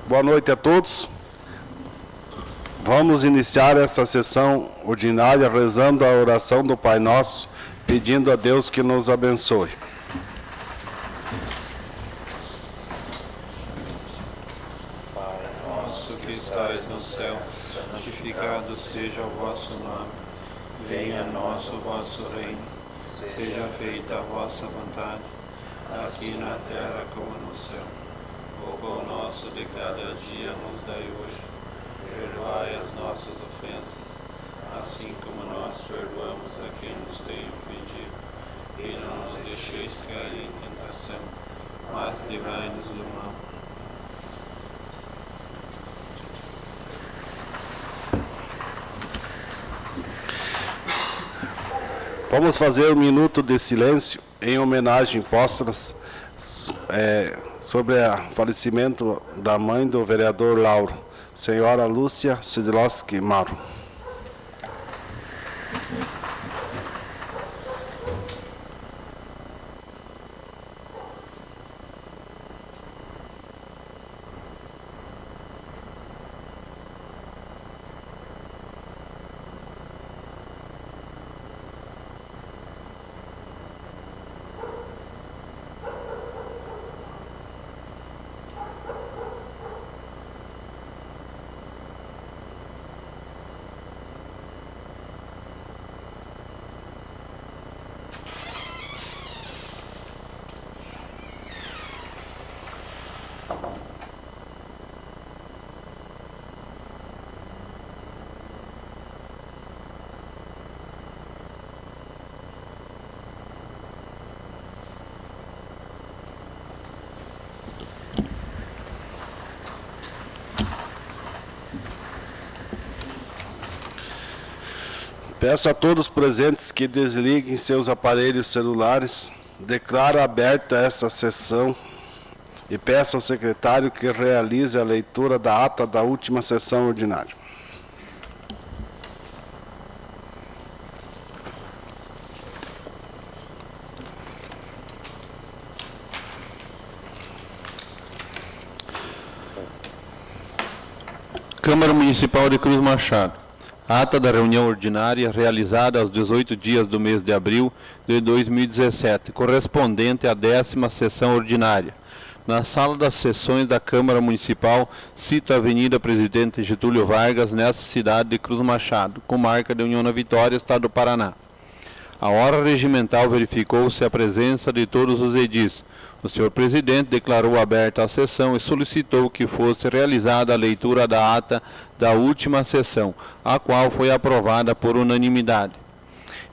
Boa noite a todos. Vamos iniciar esta sessão ordinária rezando a oração do Pai Nosso, pedindo a Deus que nos abençoe. Pai nosso que estais no céu, santificado seja o vosso nome. Venha a nós o vosso reino. Seja feita a vossa vontade, assim na terra como no céu. O pão nosso de cada dia nos dai hoje. Perdoai as nossas ofensas, assim como nós perdoamos a quem nos tem ofendido. E não nos deixeis cair em tentação, mas livrai-nos do mal. Vamos fazer um minuto de silêncio em homenagem póstumas sobre o falecimento da mãe do vereador Lauro, senhora Lúcia Sidlowski Mauro. Peço a todos os presentes que desliguem seus aparelhos celulares. Declaro aberta esta sessão e peço ao secretário que realize a leitura da ata da última sessão ordinária. Câmara Municipal de Cruz Machado. Ata da reunião ordinária realizada aos 18 dias do mês de abril de 2017, correspondente à 10ª sessão ordinária. Na sala das sessões da Câmara Municipal, cito a Avenida Presidente Getúlio Vargas, nessa cidade de Cruz Machado, comarca de União da Vitória, Estado do Paraná. A hora regimental verificou-se a presença de todos os edis. O senhor presidente declarou aberta a sessão e solicitou que fosse realizada a leitura da ata da última sessão, a qual foi aprovada por unanimidade.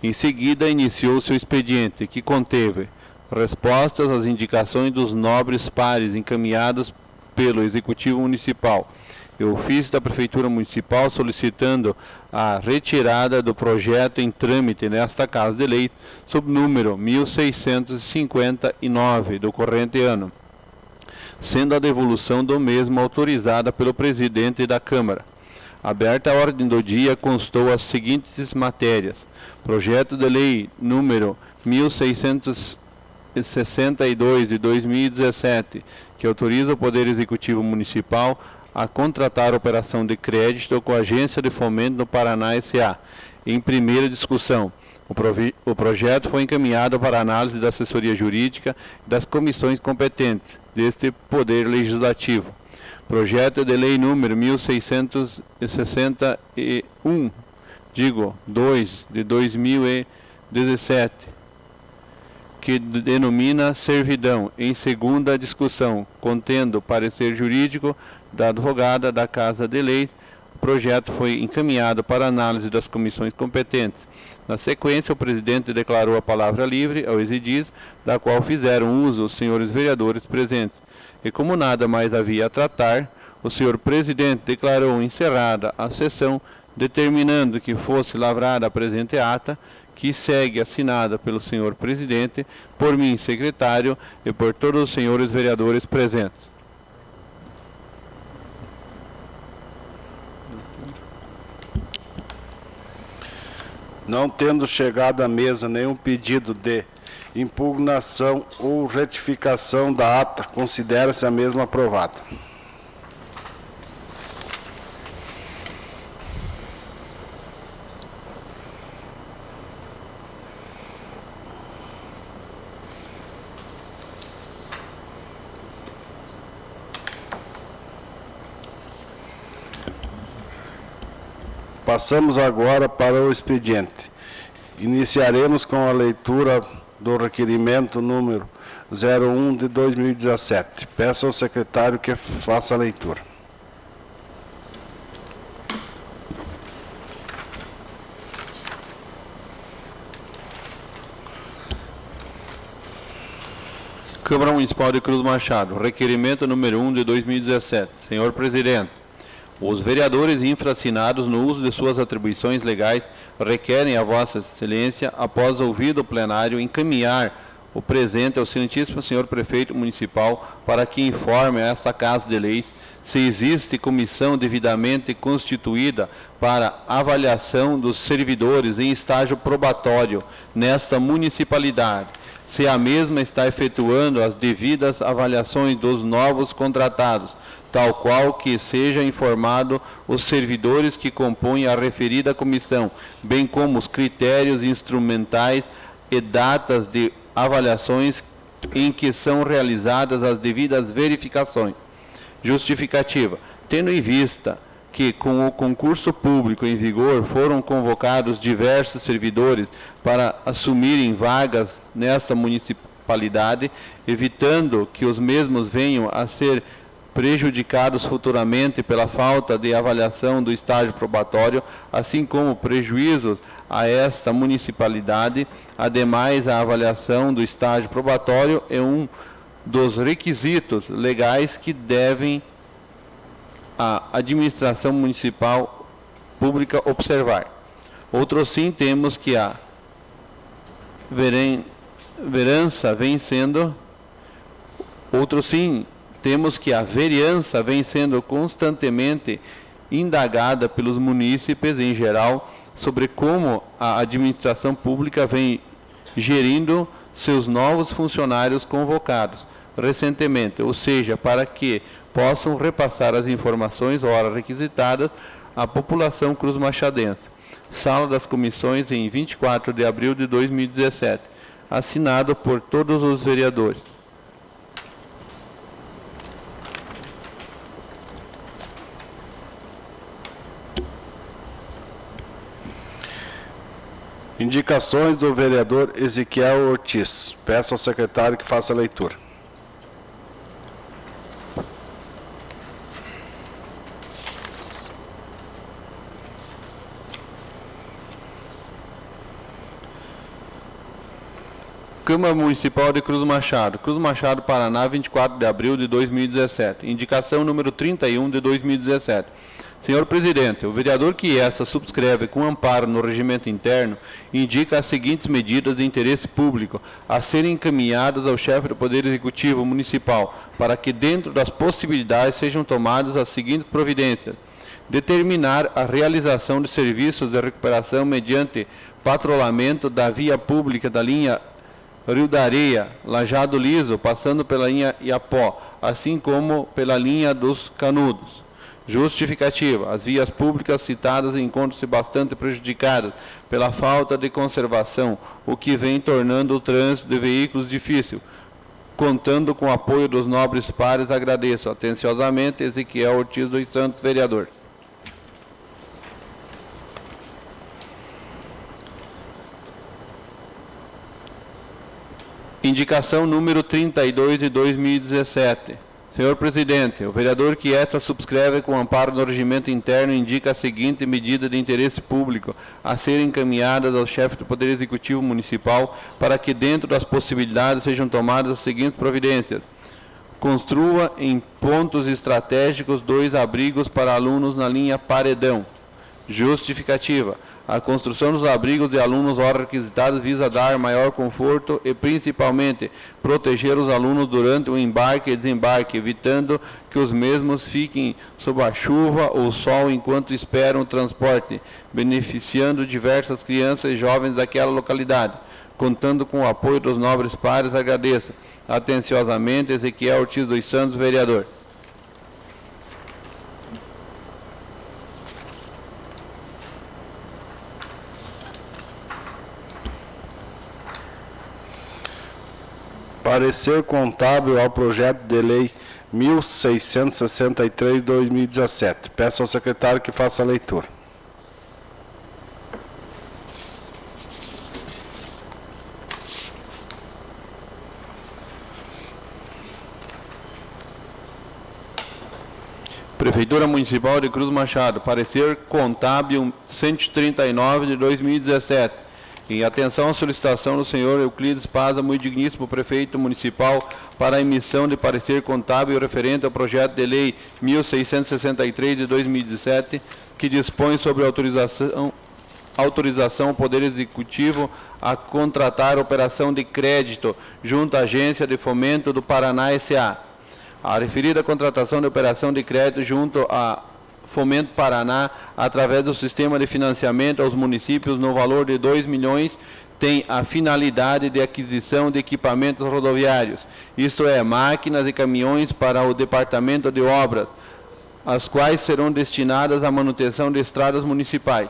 Em seguida, iniciou-se o expediente, que conteve respostas às indicações dos nobres pares encaminhados pelo Executivo Municipal e o ofício da Prefeitura Municipal solicitando a retirada do projeto em trâmite nesta Casa de Leis, sob número 1659 do corrente ano, sendo a devolução do mesmo autorizada pelo presidente da Câmara. Aberta a ordem do dia, constou as seguintes matérias: projeto de lei número 1662 de 2017, que autoriza o Poder Executivo Municipal a contratar operação de crédito com a Agência de Fomento do Paraná S.A. Em primeira discussão, o projeto foi encaminhado para análise da assessoria jurídica e das comissões competentes deste Poder Legislativo. Projeto de lei número 1661, 2 de 2017, que denomina servidão, em segunda discussão, contendo parecer jurídico da advogada da Casa de Leis. O projeto foi encaminhado para análise das comissões competentes. Na sequência, o presidente declarou a palavra livre aos edis, da qual fizeram uso os senhores vereadores presentes. E como nada mais havia a tratar, o senhor presidente declarou encerrada a sessão, determinando que fosse lavrada a presente ata, que segue assinada pelo senhor presidente, por mim, secretário, e por todos os senhores vereadores presentes. Não tendo chegado à mesa nenhum pedido de impugnação ou retificação da ata, considera-se a mesma aprovada. Passamos agora para o expediente. Iniciaremos com a leitura do requerimento número 01 de 2017. Peço ao secretário que faça a leitura. Câmara Municipal de Cruz Machado, requerimento número 1 de 2017. Senhor Presidente, os vereadores infracinados no uso de suas atribuições legais requerem a Vossa Excelência, após ouvido o plenário, encaminhar o presente ao excelentíssimo senhor Prefeito Municipal para que informe a esta Casa de Leis se existe comissão devidamente constituída para avaliação dos servidores em estágio probatório nesta municipalidade, se a mesma está efetuando as devidas avaliações dos novos contratados, tal qual que seja informado os servidores que compõem a referida comissão, bem como os critérios instrumentais e datas de avaliações em que são realizadas as devidas verificações. Justificativa. Tendo em vista que, com o concurso público em vigor, foram convocados diversos servidores para assumirem vagas nesta municipalidade, evitando que os mesmos venham a ser prejudicados futuramente pela falta de avaliação do estágio probatório, assim como prejuízos a esta municipalidade. Ademais, a avaliação do estágio probatório é um dos requisitos legais que devem a administração municipal pública observar. Outro sim, temos que a vereança vem sendo constantemente indagada pelos munícipes em geral sobre como a administração pública vem gerindo seus novos funcionários convocados recentemente, ou seja, para que possam repassar as informações ora requisitadas à população cruzmachadense. Sala das Comissões, em 24 de abril de 2017. Assinado por todos os vereadores. Indicações do vereador Ezequiel Ortiz. Peço ao secretário que faça a leitura. Câmara Municipal de Cruz Machado, Paraná, 24 de abril de 2017. Indicação número 31 de 2017. Senhor Presidente, o vereador que essa subscreve com amparo no regimento interno indica as seguintes medidas de interesse público a serem encaminhadas ao chefe do Poder Executivo Municipal para que, dentro das possibilidades, sejam tomadas as seguintes providências. Determinar a realização de serviços de recuperação mediante patrulhamento da via pública da linha Rio da Areia, Lajado Liso, passando pela linha Iapó, assim como pela linha dos Canudos. Justificativa. As vias públicas citadas encontram-se bastante prejudicadas pela falta de conservação, o que vem tornando o trânsito de veículos difícil. Contando com o apoio dos nobres pares, agradeço atenciosamente Ezequiel Ortiz dos Santos, vereador. Indicação número 32 de 2017. Senhor Presidente, o vereador que esta subscreve com amparo no regimento interno indica a seguinte medida de interesse público a serem encaminhadas ao chefe do Poder Executivo Municipal para que, dentro das possibilidades, sejam tomadas as seguintes providências. Construa em pontos estratégicos 2 abrigos para alunos na linha Paredão. Justificativa. A construção dos abrigos de alunos ora requisitados visa dar maior conforto e, principalmente, proteger os alunos durante o embarque e desembarque, evitando que os mesmos fiquem sob a chuva ou sol enquanto esperam o transporte, beneficiando diversas crianças e jovens daquela localidade. Contando com o apoio dos nobres pares, agradeço atenciosamente Ezequiel Ortiz dos Santos, vereador. Parecer contábil ao projeto de lei 1663/2017. Peço ao secretário que faça a leitura. Prefeitura Municipal de Cruz Machado, parecer contábil 139/2017. Em atenção à solicitação do senhor Euclides Paza, muito digníssimo prefeito municipal, para a emissão de parecer contábil referente ao projeto de lei 1663/2017, que dispõe sobre autorização ao Poder Executivo a contratar operação de crédito junto à Agência de Fomento do Paraná S.A. A referida contratação de operação de crédito junto a Fomento Paraná, através do sistema de financiamento aos municípios no valor de 2 milhões, tem a finalidade de aquisição de equipamentos rodoviários, isto é, máquinas e caminhões para o Departamento de Obras, as quais serão destinadas à manutenção de estradas municipais.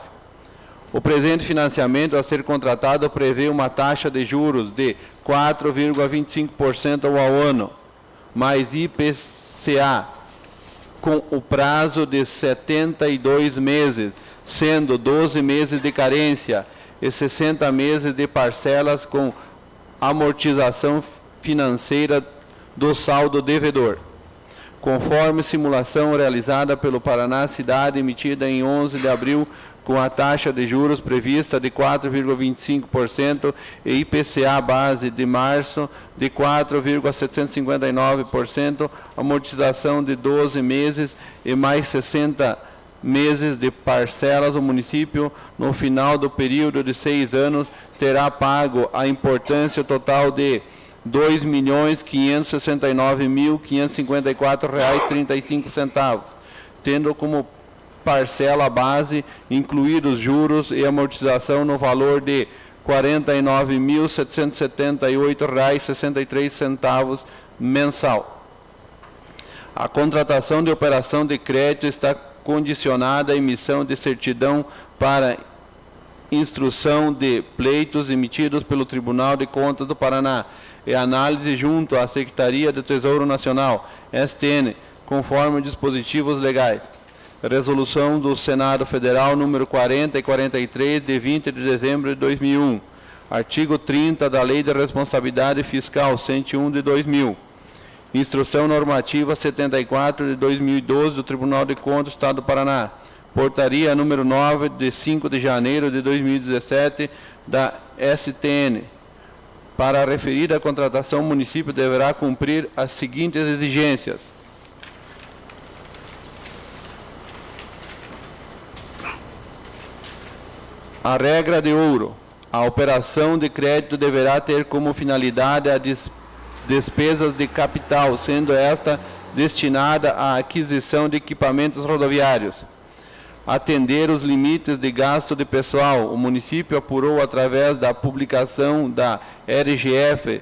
O presente financiamento a ser contratado prevê uma taxa de juros de 4,25% ao ano, mais IPCA, com o prazo de 72 meses, sendo 12 meses de carência e 60 meses de parcelas com amortização financeira do saldo devedor. Conforme simulação realizada pelo Paraná Cidade, emitida em 11 de abril, com a taxa de juros prevista de 4,25% e IPCA base de março de 4,759%, amortização de 12 meses e mais 60 meses de parcelas, o município, no final do período de 6 anos, terá pago a importância total de R$ 2.569.554,35, tendo como parcela base, incluídos juros e amortização no valor de R$ 49.778,63 mensal. A contratação de operação de crédito está condicionada à emissão de certidão para instrução de pleitos emitidos pelo Tribunal de Contas do Paraná e análise junto à Secretaria do Tesouro Nacional, STN, conforme dispositivos legais. Resolução do Senado Federal número 40 e 43, de 20 de dezembro de 2001. Artigo 30 da Lei de Responsabilidade Fiscal 101 de 2000. Instrução Normativa 74 de 2012 do Tribunal de Contas do Estado do Paraná. Portaria número 9 de 5 de janeiro de 2017 da STN. Para a referida contratação, o município deverá cumprir as seguintes exigências. A regra de ouro. A operação de crédito deverá ter como finalidade as despesas de capital, sendo esta destinada à aquisição de equipamentos rodoviários. Atender os limites de gasto de pessoal. O município apurou através da publicação da RGF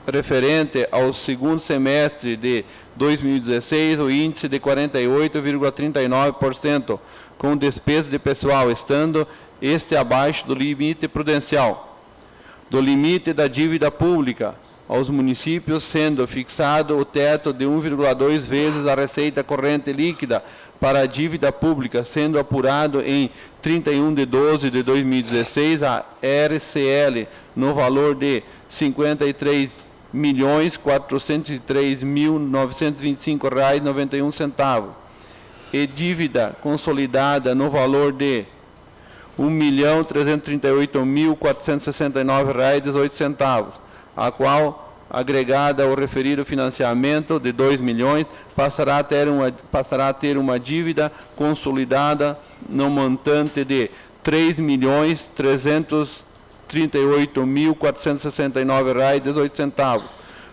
referente ao segundo semestre de 2016 o índice de 48,39%, com despesa de pessoal, estando este abaixo do limite prudencial. Do limite da dívida pública aos municípios, sendo fixado o teto de 1,2 vezes a receita corrente líquida para a dívida pública, sendo apurado em 31 de 12 de 2016 a RCL no valor de R$ 53.403.925,91, e dívida consolidada no valor de R$ 1.338.469,18, a qual, agregada ao referido financiamento de 2 milhões, passará a ter uma dívida consolidada no montante de R$ 3.338.469,18,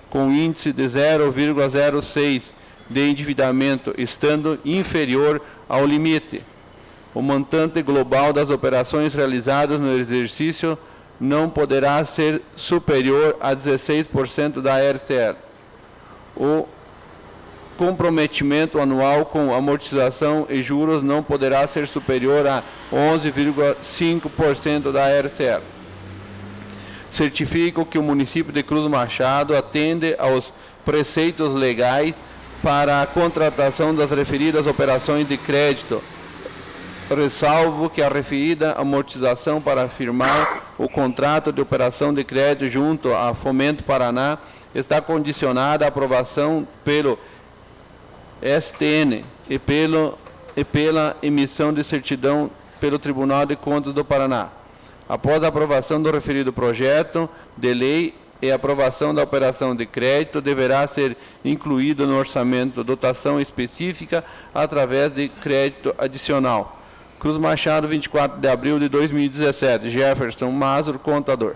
com índice de 0,06 de endividamento, estando inferior ao limite. O montante global das operações realizadas no exercício não poderá ser superior a 16% da RCR. O comprometimento anual com amortização e juros não poderá ser superior a 11,5% da RCR. Certifico que o município de Cruz Machado atende aos preceitos legais para a contratação das referidas operações de crédito. Ressalvo que a referida amortização para firmar o contrato de operação de crédito junto à Fomento Paraná está condicionada à aprovação pelo STN e pela emissão de certidão pelo Tribunal de Contas do Paraná. Após a aprovação do referido projeto de lei e a aprovação da operação de crédito, deverá ser incluído no orçamento dotação específica através de crédito adicional. Cruz Machado, 24 de abril de 2017. Jefferson Mazur, contador.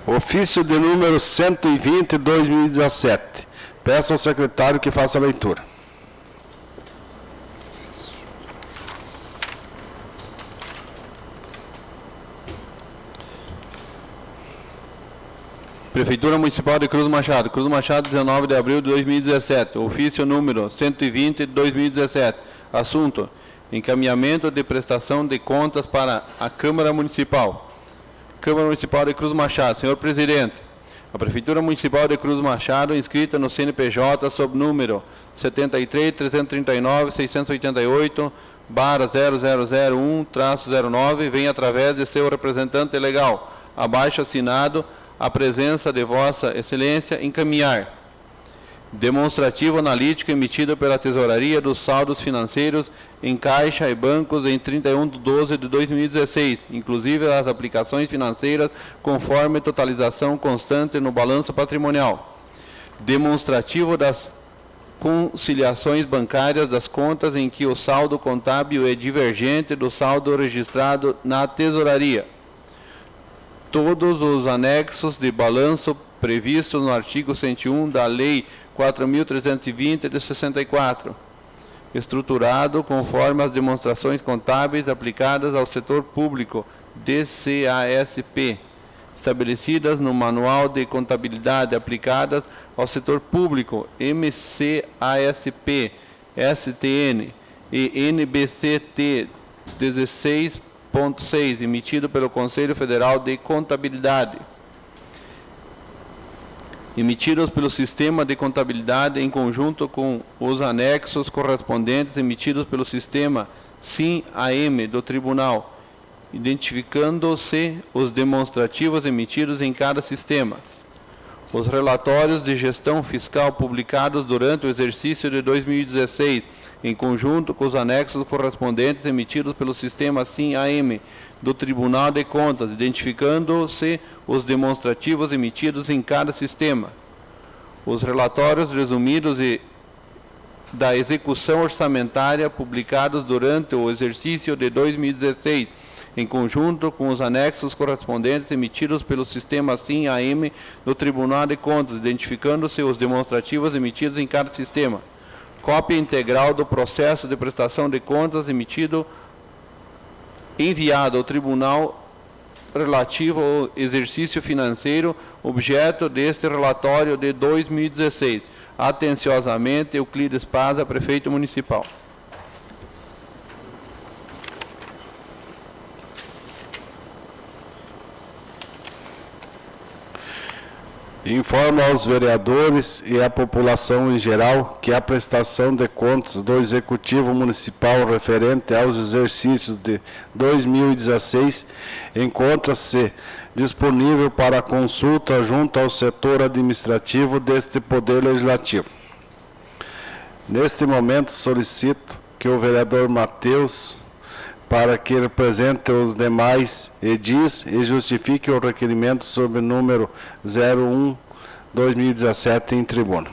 Ofício de número 120, 2017. Peço ao secretário que faça a leitura. Prefeitura Municipal de Cruz Machado. Cruz Machado, 19 de abril de 2017. Ofício número 120, 2017. Assunto: encaminhamento de prestação de contas para a Câmara Municipal. Câmara Municipal de Cruz Machado. Senhor Presidente, a Prefeitura Municipal de Cruz Machado, inscrita no CNPJ sob número 73-339-688/0001-09, vem através de seu representante legal, abaixo assinado, a presença de Vossa Excelência, encaminhar demonstrativo analítico emitido pela Tesouraria dos saldos financeiros em caixa e bancos em 31/12/2016, inclusive as aplicações financeiras conforme totalização constante no balanço patrimonial. Demonstrativo das conciliações bancárias das contas em que o saldo contábil é divergente do saldo registrado na Tesouraria. Todos os anexos de balanço previstos no artigo 101 da Lei 4.320 de 64, estruturado conforme as demonstrações contábeis aplicadas ao setor público, DCASP, estabelecidas no Manual de Contabilidade aplicadas ao setor público, MCASP, STN e NBCT 16.6, emitido pelo Conselho Federal de Contabilidade, emitidos pelo Sistema de Contabilidade em conjunto com os anexos correspondentes emitidos pelo Sistema SIM-AM do Tribunal, identificando-se os demonstrativos emitidos em cada sistema. Os relatórios de gestão fiscal publicados durante o exercício de 2016, em conjunto com os anexos correspondentes emitidos pelo Sistema SIM-AM do Tribunal de Contas, identificando-se os demonstrativos emitidos em cada sistema. Os relatórios resumidos da execução orçamentária publicados durante o exercício de 2016, em conjunto com os anexos correspondentes emitidos pelo Sistema SIM-AM do Tribunal de Contas, identificando-se os demonstrativos emitidos em cada sistema. Cópia integral do processo de prestação de contas enviado ao Tribunal relativo ao exercício financeiro, objeto deste relatório de 2016. Atenciosamente, Euclides Paza, Prefeito Municipal. Informo aos vereadores e à população em geral que a prestação de contas do Executivo Municipal referente aos exercícios de 2016 encontra-se disponível para consulta junto ao setor administrativo deste Poder Legislativo. Neste momento, solicito que o vereador Matheus para que represente os demais edis e justifique o requerimento sob o número 01/2017 em tribuna.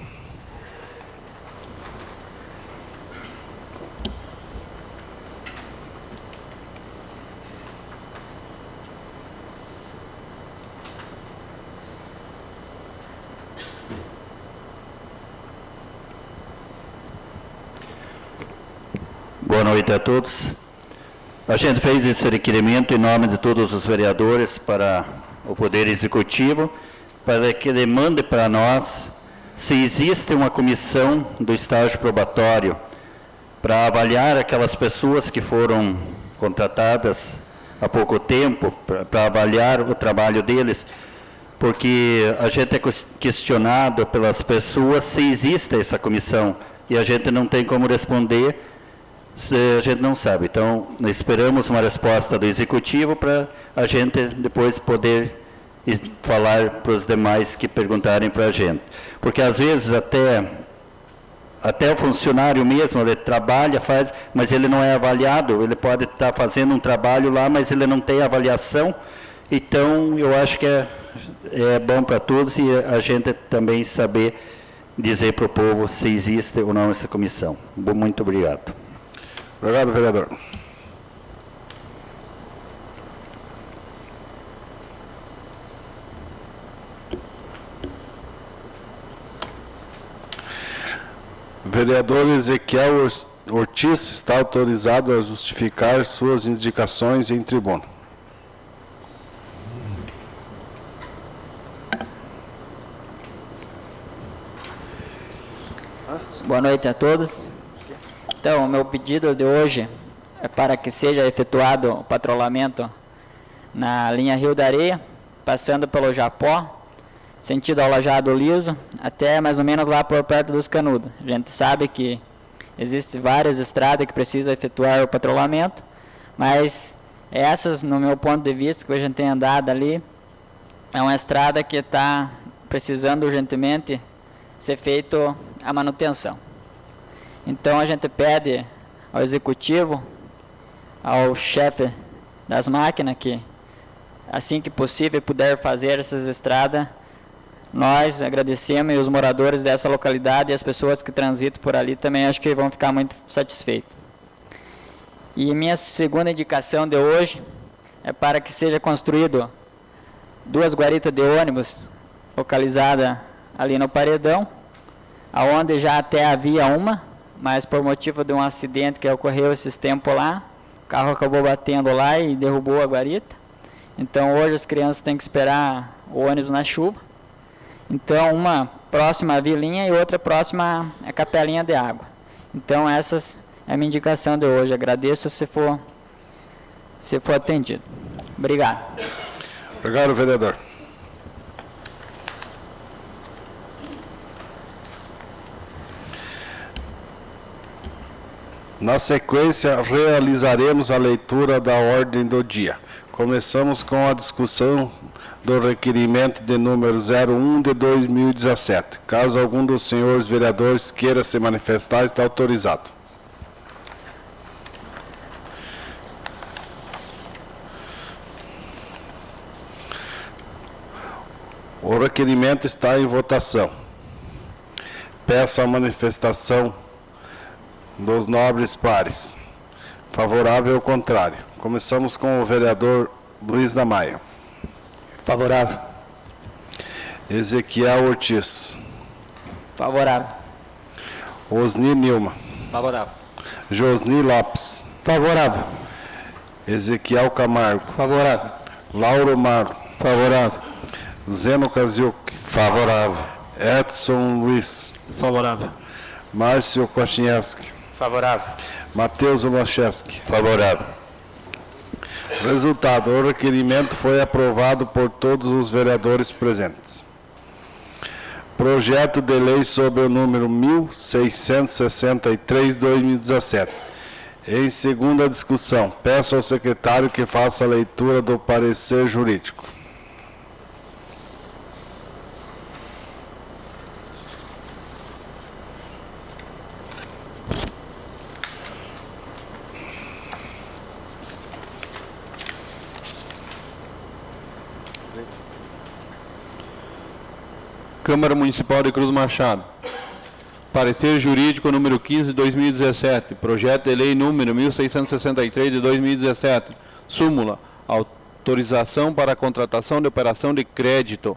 Boa noite a todos. A gente fez esse requerimento em nome de todos os vereadores para o Poder Executivo, para que ele mande para nós se existe uma comissão do estágio probatório para avaliar aquelas pessoas que foram contratadas há pouco tempo, para avaliar o trabalho deles, porque a gente é questionado pelas pessoas se existe essa comissão, e a gente não tem como responder, a gente não sabe. Então, nós esperamos uma resposta do Executivo para a gente depois poder falar para os demais que perguntarem para a gente. Porque, às vezes, até o funcionário mesmo, ele trabalha, faz, mas ele não é avaliado, ele pode estar fazendo um trabalho lá, mas ele não tem avaliação. Então, eu acho que é bom para todos e a gente também saber dizer para o povo se existe ou não essa comissão. Muito obrigado. Obrigado, vereador. Vereador Ezequiel Ortiz está autorizado a justificar suas indicações em tribuna. Boa noite a todos. Então, o meu pedido de hoje é para que seja efetuado o patrulhamento na linha Rio da Areia, passando pelo Japó, sentido ao Lajeado Liso, até mais ou menos lá por perto dos Canudos. A gente sabe que existem várias estradas que precisam efetuar o patrulhamento, mas essas, no meu ponto de vista, que a gente tem andado ali, é uma estrada que está precisando urgentemente ser feita a manutenção. Então a gente pede ao Executivo, ao chefe das máquinas, que assim que possível puder fazer essas estradas. Nós agradecemos, e os moradores dessa localidade e as pessoas que transitam por ali também acho que vão ficar muito satisfeitos. E minha segunda indicação de hoje é para que seja construído 2 guaritas de ônibus localizadas ali no Paredão, aonde já até havia uma, mas por motivo de um acidente que ocorreu esses tempos lá, o carro acabou batendo lá e derrubou a guarita. Então hoje as crianças têm que esperar o ônibus na chuva. Então uma próxima à vilinha e outra próxima à capelinha de água. Então essas é a minha indicação de hoje. Agradeço se for atendido. Obrigado. Obrigado, vereador. Na sequência, realizaremos a leitura da ordem do dia. Começamos com a discussão do requerimento de número 01 de 2017. Caso algum dos senhores vereadores queira se manifestar, está autorizado. O requerimento está em votação. Peço a manifestação dos nobres pares. Favorável ou contrário? Começamos com o vereador Luiz da Maia. Favorável. Ezequiel Ortiz. Favorável. Osni Nilma. Favorável. Josni Lopes. Favorável. Ezequiel Camargo. Favorável. Lauro Maro. Favorável. Zeno Kaziuk. Favorável. Edson Luiz. Favorável. Márcio Kwasniewski. Favorável. Matheus Olacheski. Favorável. Resultado: o requerimento foi aprovado por todos os vereadores presentes. Projeto de lei sobre o número 1663/2017. Em segunda discussão, peço ao secretário que faça a leitura do parecer jurídico. Câmara Municipal de Cruz Machado. Parecer jurídico número 15 de 2017, projeto de lei número 1663 de 2017, súmula, autorização para a contratação de operação de crédito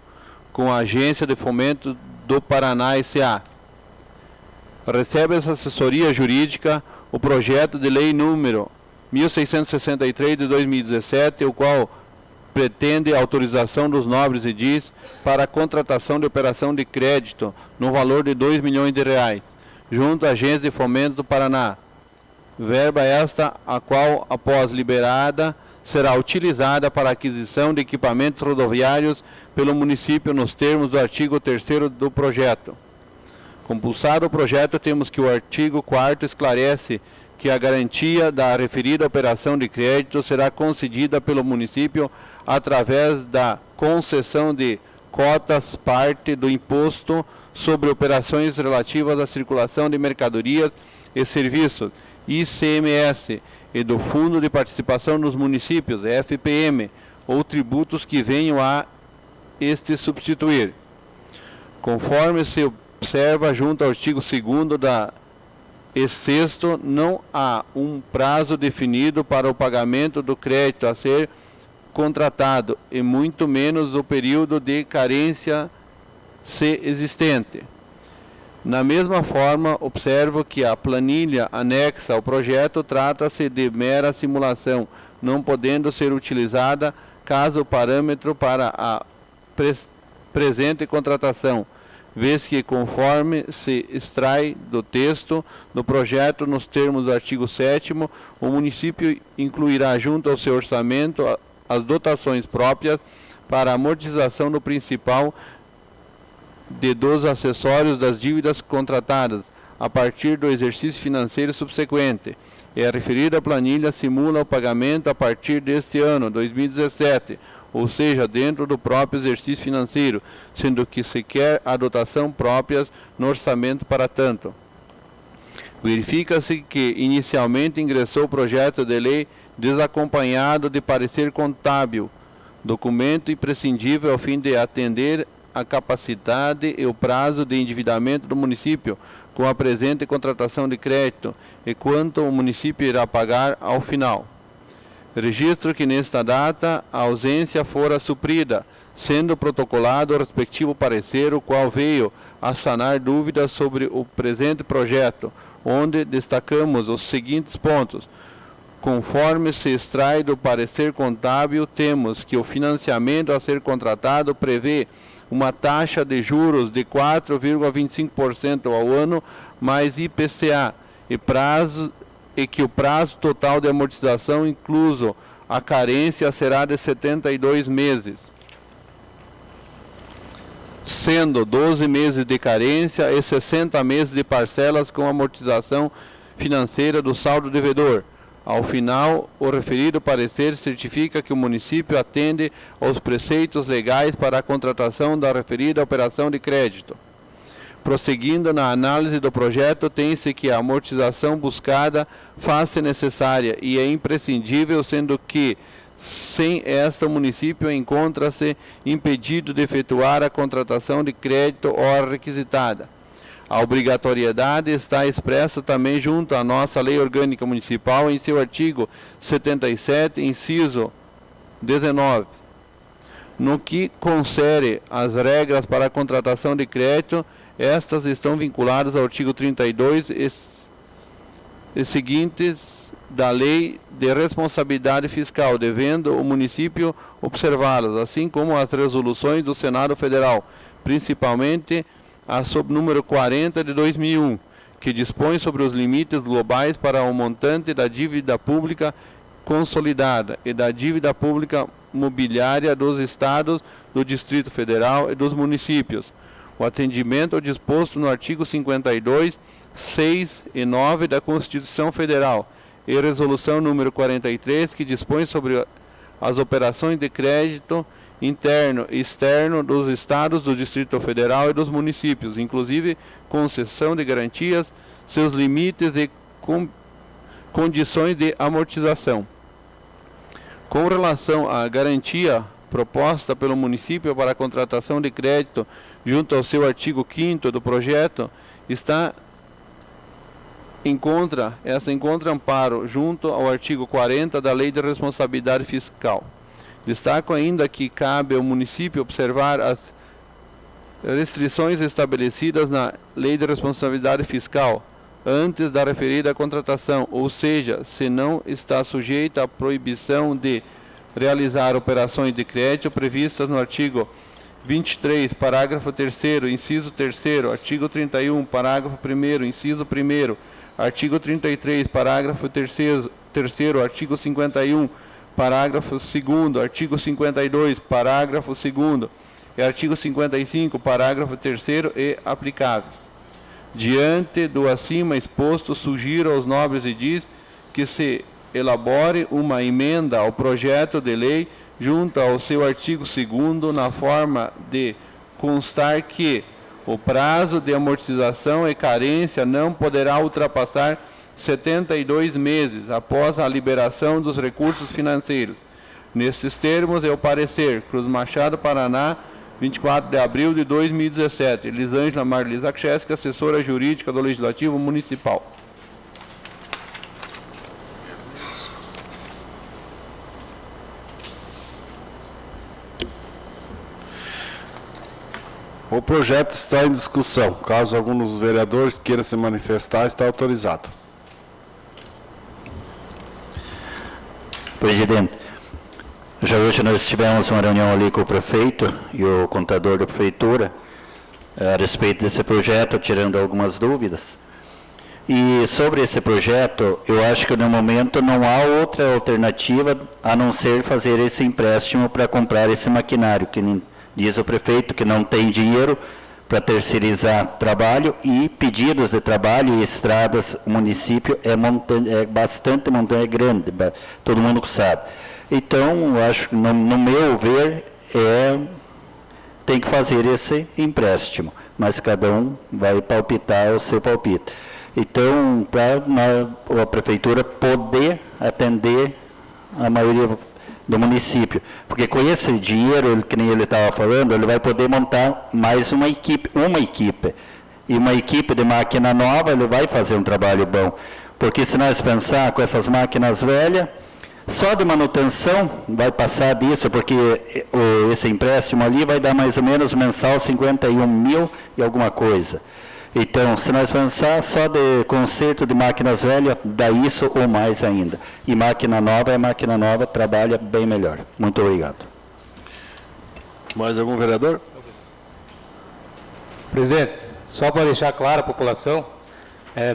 com a Agência de Fomento do Paraná S.A. Recebe essa assessoria jurídica o projeto de lei número 1663 de 2017, o qual pretende a autorização dos nobres edis para a contratação de operação de crédito no valor de R$ 2 milhões, junto à Agência de Fomento do Paraná. Verba esta, a qual, após liberada, será utilizada para a aquisição de equipamentos rodoviários pelo município nos termos do artigo 3º do projeto. Compulsado o projeto, temos que o artigo 4º esclarece que a garantia da referida operação de crédito será concedida pelo município através da concessão de cotas parte do imposto sobre operações relativas à circulação de mercadorias e serviços, ICMS, e do Fundo de Participação dos Municípios, FPM, ou tributos que venham a este substituir. Conforme se observa junto ao artigo 2º da e sexto, não há um prazo definido para o pagamento do crédito a ser contratado, e muito menos o período de carência se existente. Na mesma forma, observo que a planilha anexa ao projeto trata-se de mera simulação, não podendo ser utilizada caso o parâmetro para a presente contratação, vez que, conforme se extrai do texto do projeto nos termos do artigo 7º, o município incluirá junto ao seu orçamento as dotações próprias para a amortização do principal dos acessórios das dívidas contratadas a partir do exercício financeiro subsequente, e a referida planilha simula o pagamento a partir deste ano, 2017, ou seja, dentro do próprio exercício financeiro, sendo que se quer a dotação próprias no orçamento para tanto. Verifica-se que inicialmente ingressou o projeto de lei desacompanhado de parecer contábil, documento imprescindível ao fim de atender a capacidade e o prazo de endividamento do município com a presente contratação de crédito e quanto o município irá pagar ao final. Registro que nesta data a ausência fora suprida, sendo protocolado o respectivo parecer, o qual veio a sanar dúvidas sobre o presente projeto, onde destacamos os seguintes pontos. Conforme se extrai do parecer contábil, temos que o financiamento a ser contratado prevê uma taxa de juros de 4,25% ao ano mais IPCA e que o prazo total de amortização, incluso a carência, será de 72 meses, sendo 12 meses de carência e 60 meses de parcelas com amortização financeira do saldo devedor. Ao final, o referido parecer certifica que o município atende aos preceitos legais para a contratação da referida operação de crédito. Prosseguindo na análise do projeto, tem-se que a amortização buscada faz-se necessária e é imprescindível, sendo que, sem esta, o município encontra-se impedido de efetuar a contratação de crédito hora requisitada. A obrigatoriedade está expressa também junto à nossa Lei Orgânica Municipal em seu artigo 77, inciso 19. No que concerne às regras para a contratação de crédito, estas estão vinculadas ao artigo 32 e seguintes da Lei de Responsabilidade Fiscal, devendo o município observá-las, assim como as resoluções do Senado Federal, principalmente a sob número 40 de 2001, que dispõe sobre os limites globais para o montante da dívida pública consolidada e da dívida pública mobiliária dos estados, do Distrito Federal e dos municípios. O atendimento ao disposto no artigo 52, 6 e 9 da Constituição Federal e resolução número 43, que dispõe sobre as operações de crédito interno e externo dos estados, do Distrito Federal e dos municípios, inclusive concessão de garantias, seus limites e condições de amortização. Com relação à garantia proposta pelo município para a contratação de crédito junto ao seu artigo 5º do projeto encontra amparo junto ao artigo 40 da Lei de Responsabilidade Fiscal. Destaco ainda que cabe ao município observar as restrições estabelecidas na Lei de Responsabilidade Fiscal antes da referida contratação, ou seja, se não está sujeita à proibição de realizar operações de crédito previstas no artigo 23, parágrafo 3º, inciso 3º, artigo 31, parágrafo 1º, inciso 1º, artigo 33, parágrafo 3º, artigo 51, parágrafo 2º, artigo 52, parágrafo 2º e artigo 55, parágrafo 3º e aplicáveis. Diante do acima exposto, sugiro aos nobres edis que se elabore uma emenda ao projeto de lei junto ao seu artigo 2º, na forma de constar que o prazo de amortização e carência não poderá ultrapassar 72 meses após a liberação dos recursos financeiros. Nesses termos, é o parecer Cruz Machado, Paraná, 24 de abril de 2017. Elisângela Marli Zakcheski, assessora jurídica do Legislativo Municipal. O projeto está em discussão. Caso algum dos vereadores queira se manifestar, está autorizado. Presidente, já hoje nós tivemos uma reunião ali com o prefeito e o contador da prefeitura a respeito desse projeto, tirando algumas dúvidas. E sobre esse projeto, eu acho que no momento não há outra alternativa a não ser fazer esse empréstimo para comprar esse maquinário, que diz o prefeito que não tem dinheiro para terceirizar trabalho e pedidos de trabalho e estradas, o município é bastante montanha, é grande, todo mundo sabe. Então, eu acho que, no meu ver, tem que fazer esse empréstimo, mas cada um vai palpitar o seu palpite. Então, para a prefeitura poder atender a maioria do município, porque com esse dinheiro, que nem ele estava falando, ele vai poder montar mais uma equipe, e uma equipe de máquina nova, ele vai fazer um trabalho bom, porque se nós pensar com essas máquinas velhas, só de manutenção vai passar disso, porque esse empréstimo ali vai dar mais ou menos mensal 51 mil e alguma coisa. Então, se nós pensar só de conserto de máquinas velhas, dá isso ou mais ainda. E máquina nova, trabalha bem melhor. Muito obrigado. Mais algum vereador? Presidente, só para deixar claro à população,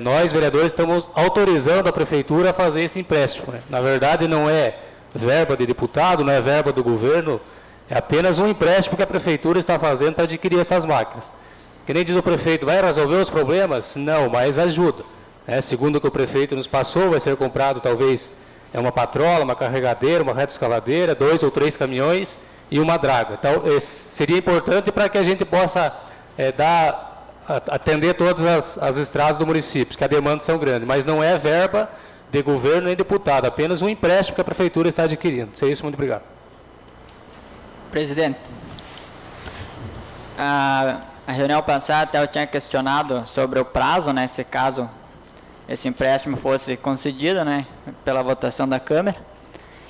nós, vereadores, estamos autorizando a prefeitura a fazer esse empréstimo. Na verdade, não é verba de deputado, não é verba do governo, é apenas um empréstimo que a prefeitura está fazendo para adquirir essas máquinas. Que nem diz o prefeito, vai resolver os problemas? Não, mas ajuda. Segundo o que o prefeito nos passou, vai ser comprado talvez uma patrola, uma carregadeira, uma retroescavadeira, 2 ou 3 caminhões e uma draga. Então, seria importante para que a gente possa atender todas as estradas do município, que a demanda são grandes, mas não é verba de governo nem deputado, apenas um empréstimo que a prefeitura está adquirindo. Se é isso, muito obrigado. Presidente, a reunião passada até eu tinha questionado sobre o prazo, né, se caso esse empréstimo fosse concedido, né, pela votação da Câmara.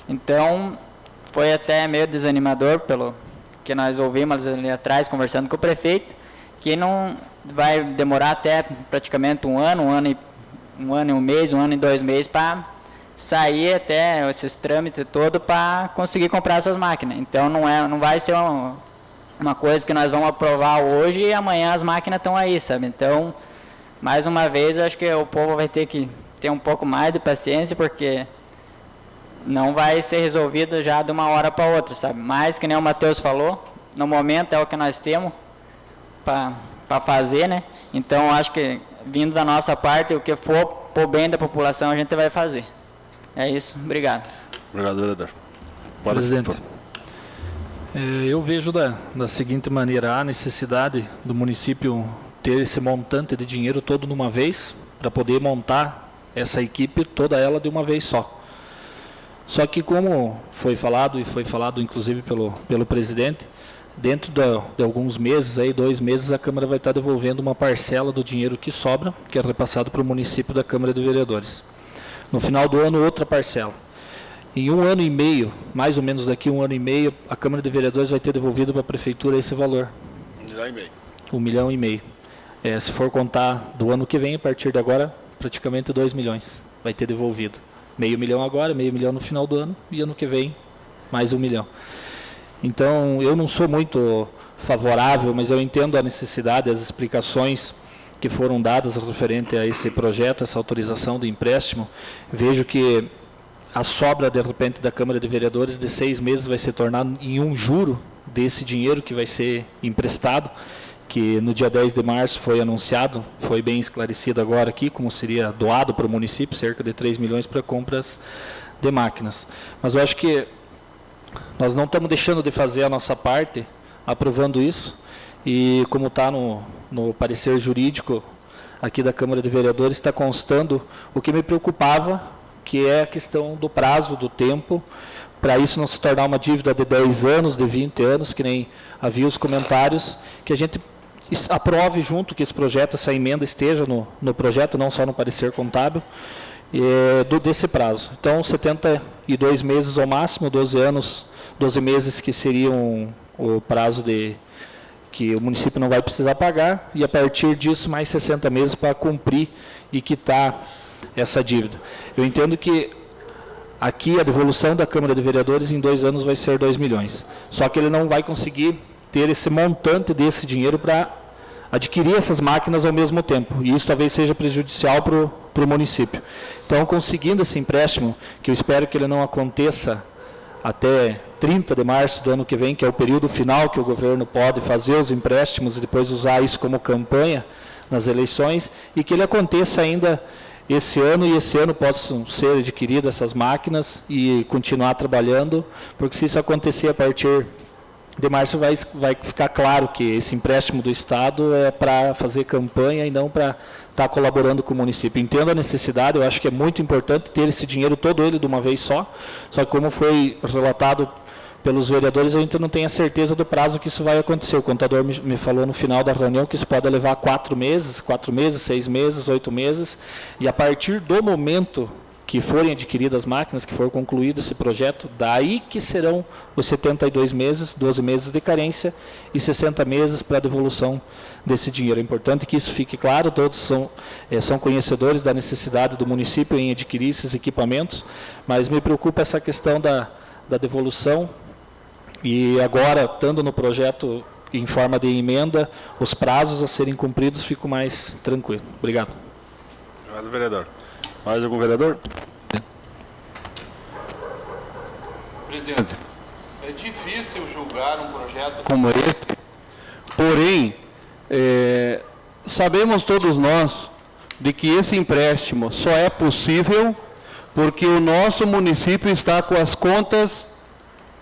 Então, foi até meio desanimador pelo que nós ouvimos ali atrás, conversando com o prefeito, que não vai demorar até praticamente um ano e um mês, 1 ano e 2 meses para sair até esses trâmites todos para conseguir comprar essas máquinas. Então, não vai ser uma coisa que nós vamos aprovar hoje e amanhã as máquinas estão aí, sabe? Então, mais uma vez, acho que o povo vai ter que ter um pouco mais de paciência, porque não vai ser resolvido já de uma hora para outra, sabe? Mas, que nem o Matheus falou, no momento é o que nós temos para fazer, né? Então, acho que, vindo da nossa parte, o que for por bem da população, a gente vai fazer. É isso. Obrigado. Obrigado, vereador. Presidente, eu vejo da seguinte maneira: há necessidade do município ter esse montante de dinheiro todo numa vez, para poder montar essa equipe, toda ela de uma vez só. Só que como foi falado, e foi falado inclusive pelo presidente, dentro de alguns meses, aí 2 meses, a Câmara vai estar devolvendo uma parcela do dinheiro que sobra, que é repassado para o município da Câmara de Vereadores. No final do ano, outra parcela. Em 1 ano e meio, mais ou menos daqui a 1 ano e meio, a Câmara de Vereadores vai ter devolvido para a Prefeitura esse valor. 1,5 milhão. Se for contar do ano que vem, a partir de agora, praticamente 2 milhões vai ter devolvido. 500 mil agora, 500 mil no final do ano, e ano que vem, mais 1 milhão. Então, eu não sou muito favorável, mas eu entendo a necessidade, as explicações que foram dadas referente a esse projeto, essa autorização do empréstimo. Vejo que a sobra, de repente, da Câmara de Vereadores de 6 meses vai se tornar em um juro desse dinheiro que vai ser emprestado, que no dia 10 de março foi anunciado, foi bem esclarecido agora aqui, como seria doado para o município, cerca de 3 milhões para compras de máquinas. Mas eu acho que nós não estamos deixando de fazer a nossa parte, aprovando isso, e como está no parecer jurídico aqui da Câmara de Vereadores, está constando o que me preocupava, que é a questão do prazo, do tempo, para isso não se tornar uma dívida de 10 anos, de 20 anos, que nem havia os comentários, que a gente aprove junto que esse projeto, essa emenda esteja no projeto, não só no parecer contábil, desse prazo. Então, 72 meses ao máximo, 12 meses que seriam o prazo que o município não vai precisar pagar, e a partir disso mais 60 meses para cumprir e quitar essa dívida. Eu entendo que aqui a devolução da Câmara de Vereadores em 2 anos vai ser 2 milhões. Só que ele não vai conseguir ter esse montante desse dinheiro para adquirir essas máquinas ao mesmo tempo. E isso talvez seja prejudicial para o município. Então, conseguindo esse empréstimo, que eu espero que ele não aconteça até 30 de março do ano que vem, que é o período final que o governo pode fazer os empréstimos e depois usar isso como campanha nas eleições, e que ele aconteça ainda esse ano, e esse ano possam ser adquiridas essas máquinas e continuar trabalhando, porque se isso acontecer a partir de março, vai ficar claro que esse empréstimo do Estado é para fazer campanha e não para estar colaborando com o município. Entendo a necessidade, eu acho que é muito importante ter esse dinheiro todo ele de uma vez só como foi relatado pelos vereadores, eu ainda não tenho a certeza do prazo que isso vai acontecer. O contador me falou no final da reunião que isso pode levar 4 meses, 6 meses, 8 meses, e a partir do momento que forem adquiridas as máquinas, que for concluído esse projeto, daí que serão os 72 meses, 12 meses de carência e 60 meses para a devolução desse dinheiro. É importante que isso fique claro, todos são conhecedores da necessidade do município em adquirir esses equipamentos, mas me preocupa essa questão da devolução, e agora, estando no projeto em forma de emenda, os prazos a serem cumpridos, fico mais tranquilo. Obrigado. Obrigado, vereador. Mais algum vereador? Presidente, é difícil julgar um projeto como esse, porém, sabemos todos nós de que esse empréstimo só é possível porque o nosso município está com as contas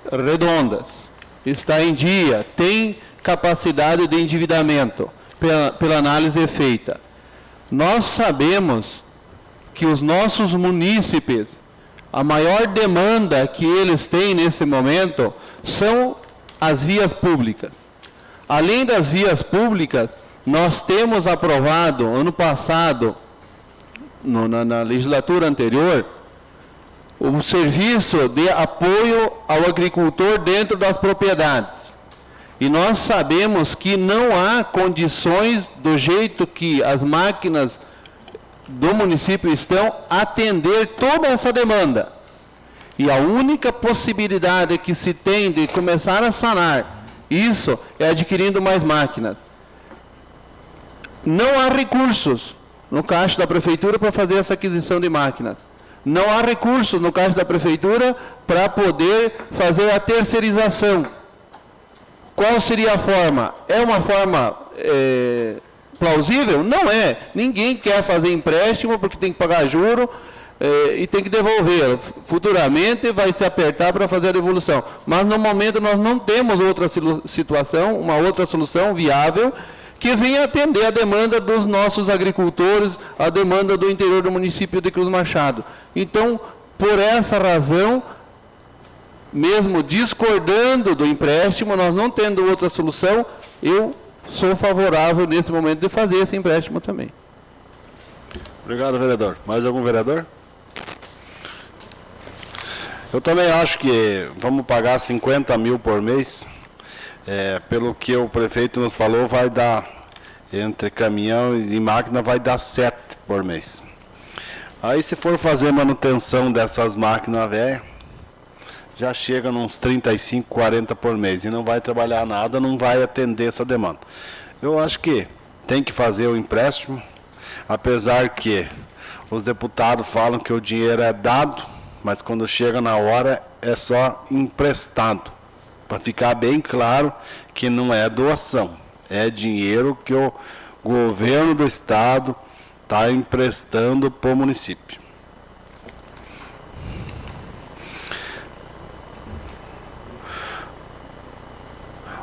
redondas, está em dia, tem capacidade de endividamento, pela análise feita. Nós sabemos que os nossos munícipes, a maior demanda que eles têm nesse momento são as vias públicas. Além das vias públicas, nós temos aprovado, ano passado, na legislatura anterior, o serviço de apoio ao agricultor dentro das propriedades. E nós sabemos que não há condições, do jeito que as máquinas do município estão, atender toda essa demanda. E a única possibilidade que se tem de começar a sanar isso é adquirindo mais máquinas. Não há recursos no caixa da prefeitura para fazer essa aquisição de máquinas. Não há recursos no caixa da prefeitura para poder fazer a terceirização. Qual seria a forma? É uma forma plausível? Não é. Ninguém quer fazer empréstimo porque tem que pagar juro e tem que devolver. Futuramente vai se apertar para fazer a devolução. Mas no momento nós não temos outra situação, uma outra solução viável que venha atender a demanda dos nossos agricultores, a demanda do interior do município de Cruz Machado. Então, por essa razão, mesmo discordando do empréstimo, nós não tendo outra solução, eu sou favorável nesse momento de fazer esse empréstimo também. Obrigado, vereador. Mais algum vereador? Eu também acho que vamos pagar 50 mil por mês. Pelo que o prefeito nos falou, vai dar, entre caminhão e máquina, vai dar 7 por mês. Aí, se for fazer manutenção dessas máquinas velhas, já chega nos 35, 40 por mês. E não vai trabalhar nada, não vai atender essa demanda. Eu acho que tem que fazer o empréstimo, apesar que os deputados falam que o dinheiro é dado, mas quando chega na hora é só emprestado. Para ficar bem claro que não é doação, é dinheiro que o governo do estado está emprestando para o município.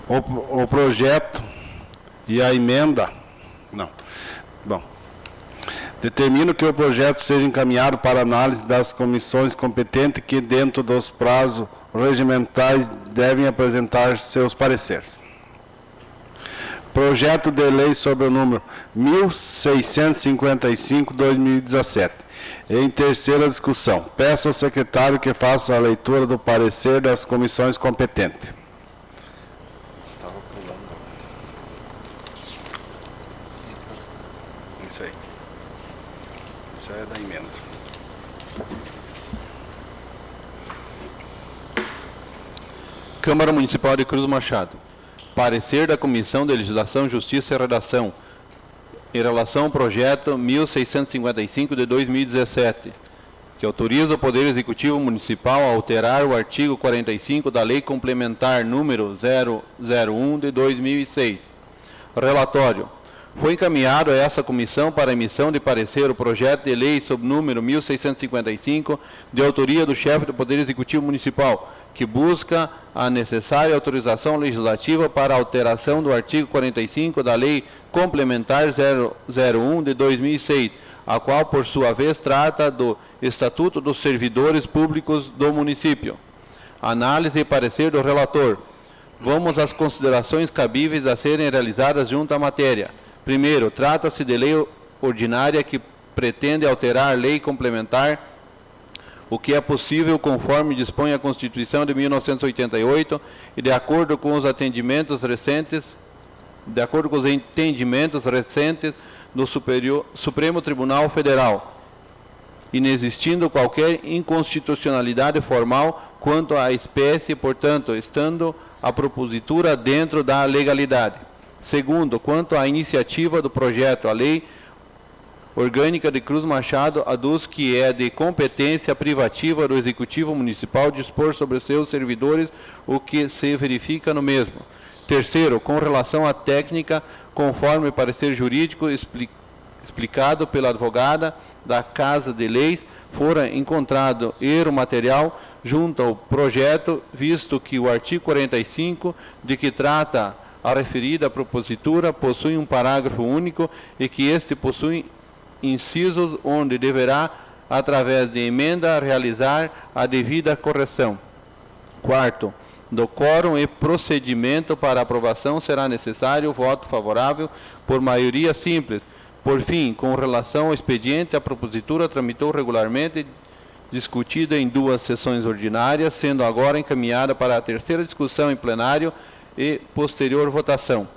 O projeto e a emenda, não, bom, determino que o projeto seja encaminhado para análise das comissões competentes que, dentro dos prazos regimentais, devem apresentar seus pareceres. Projeto de lei sobre o número 1655/2017. Em terceira discussão, peço ao secretário que faça a leitura do parecer das comissões competentes. Isso aí. Isso aí é da emenda. Câmara Municipal de Cruz Machado. Parecer da Comissão de Legislação, Justiça e Redação em relação ao projeto 1655 de 2017, que autoriza o Poder Executivo Municipal a alterar o artigo 45 da Lei Complementar número 001 de 2006. Relatório. Foi encaminhado a essa comissão para emissão de parecer o projeto de lei sob número 1655, de autoria do chefe do Poder Executivo Municipal, que busca a necessária autorização legislativa para a alteração do artigo 45 da Lei Complementar 001 de 2006, a qual, por sua vez, trata do Estatuto dos Servidores Públicos do município. Análise e parecer do relator. Vamos às considerações cabíveis a serem realizadas junto à matéria. Primeiro, trata-se de lei ordinária que pretende alterar lei complementar, o que é possível conforme dispõe a Constituição de 1988 e de acordo com os entendimentos recentes do Supremo Tribunal Federal, inexistindo qualquer inconstitucionalidade formal quanto à espécie, portanto, estando a propositura dentro da legalidade. Segundo, quanto à iniciativa do projeto, a Lei Orgânica de Cruz Machado aduz que é de competência privativa do Executivo Municipal dispor sobre seus servidores o que se verifica no mesmo. Terceiro, com relação à técnica, conforme parecer jurídico explicado pela advogada da Casa de Leis, fora encontrado erro material junto ao projeto, visto que o artigo 45, de que trata a referida propositura, possui um parágrafo único e que este possui incisos onde deverá, através de emenda, realizar a devida correção. Quarto, do quórum e procedimento para aprovação será necessário o voto favorável por maioria simples. Por fim, com relação ao expediente, a propositura tramitou regularmente, discutida em 2 sessões ordinárias, sendo agora encaminhada para a terceira discussão em plenário e posterior votação.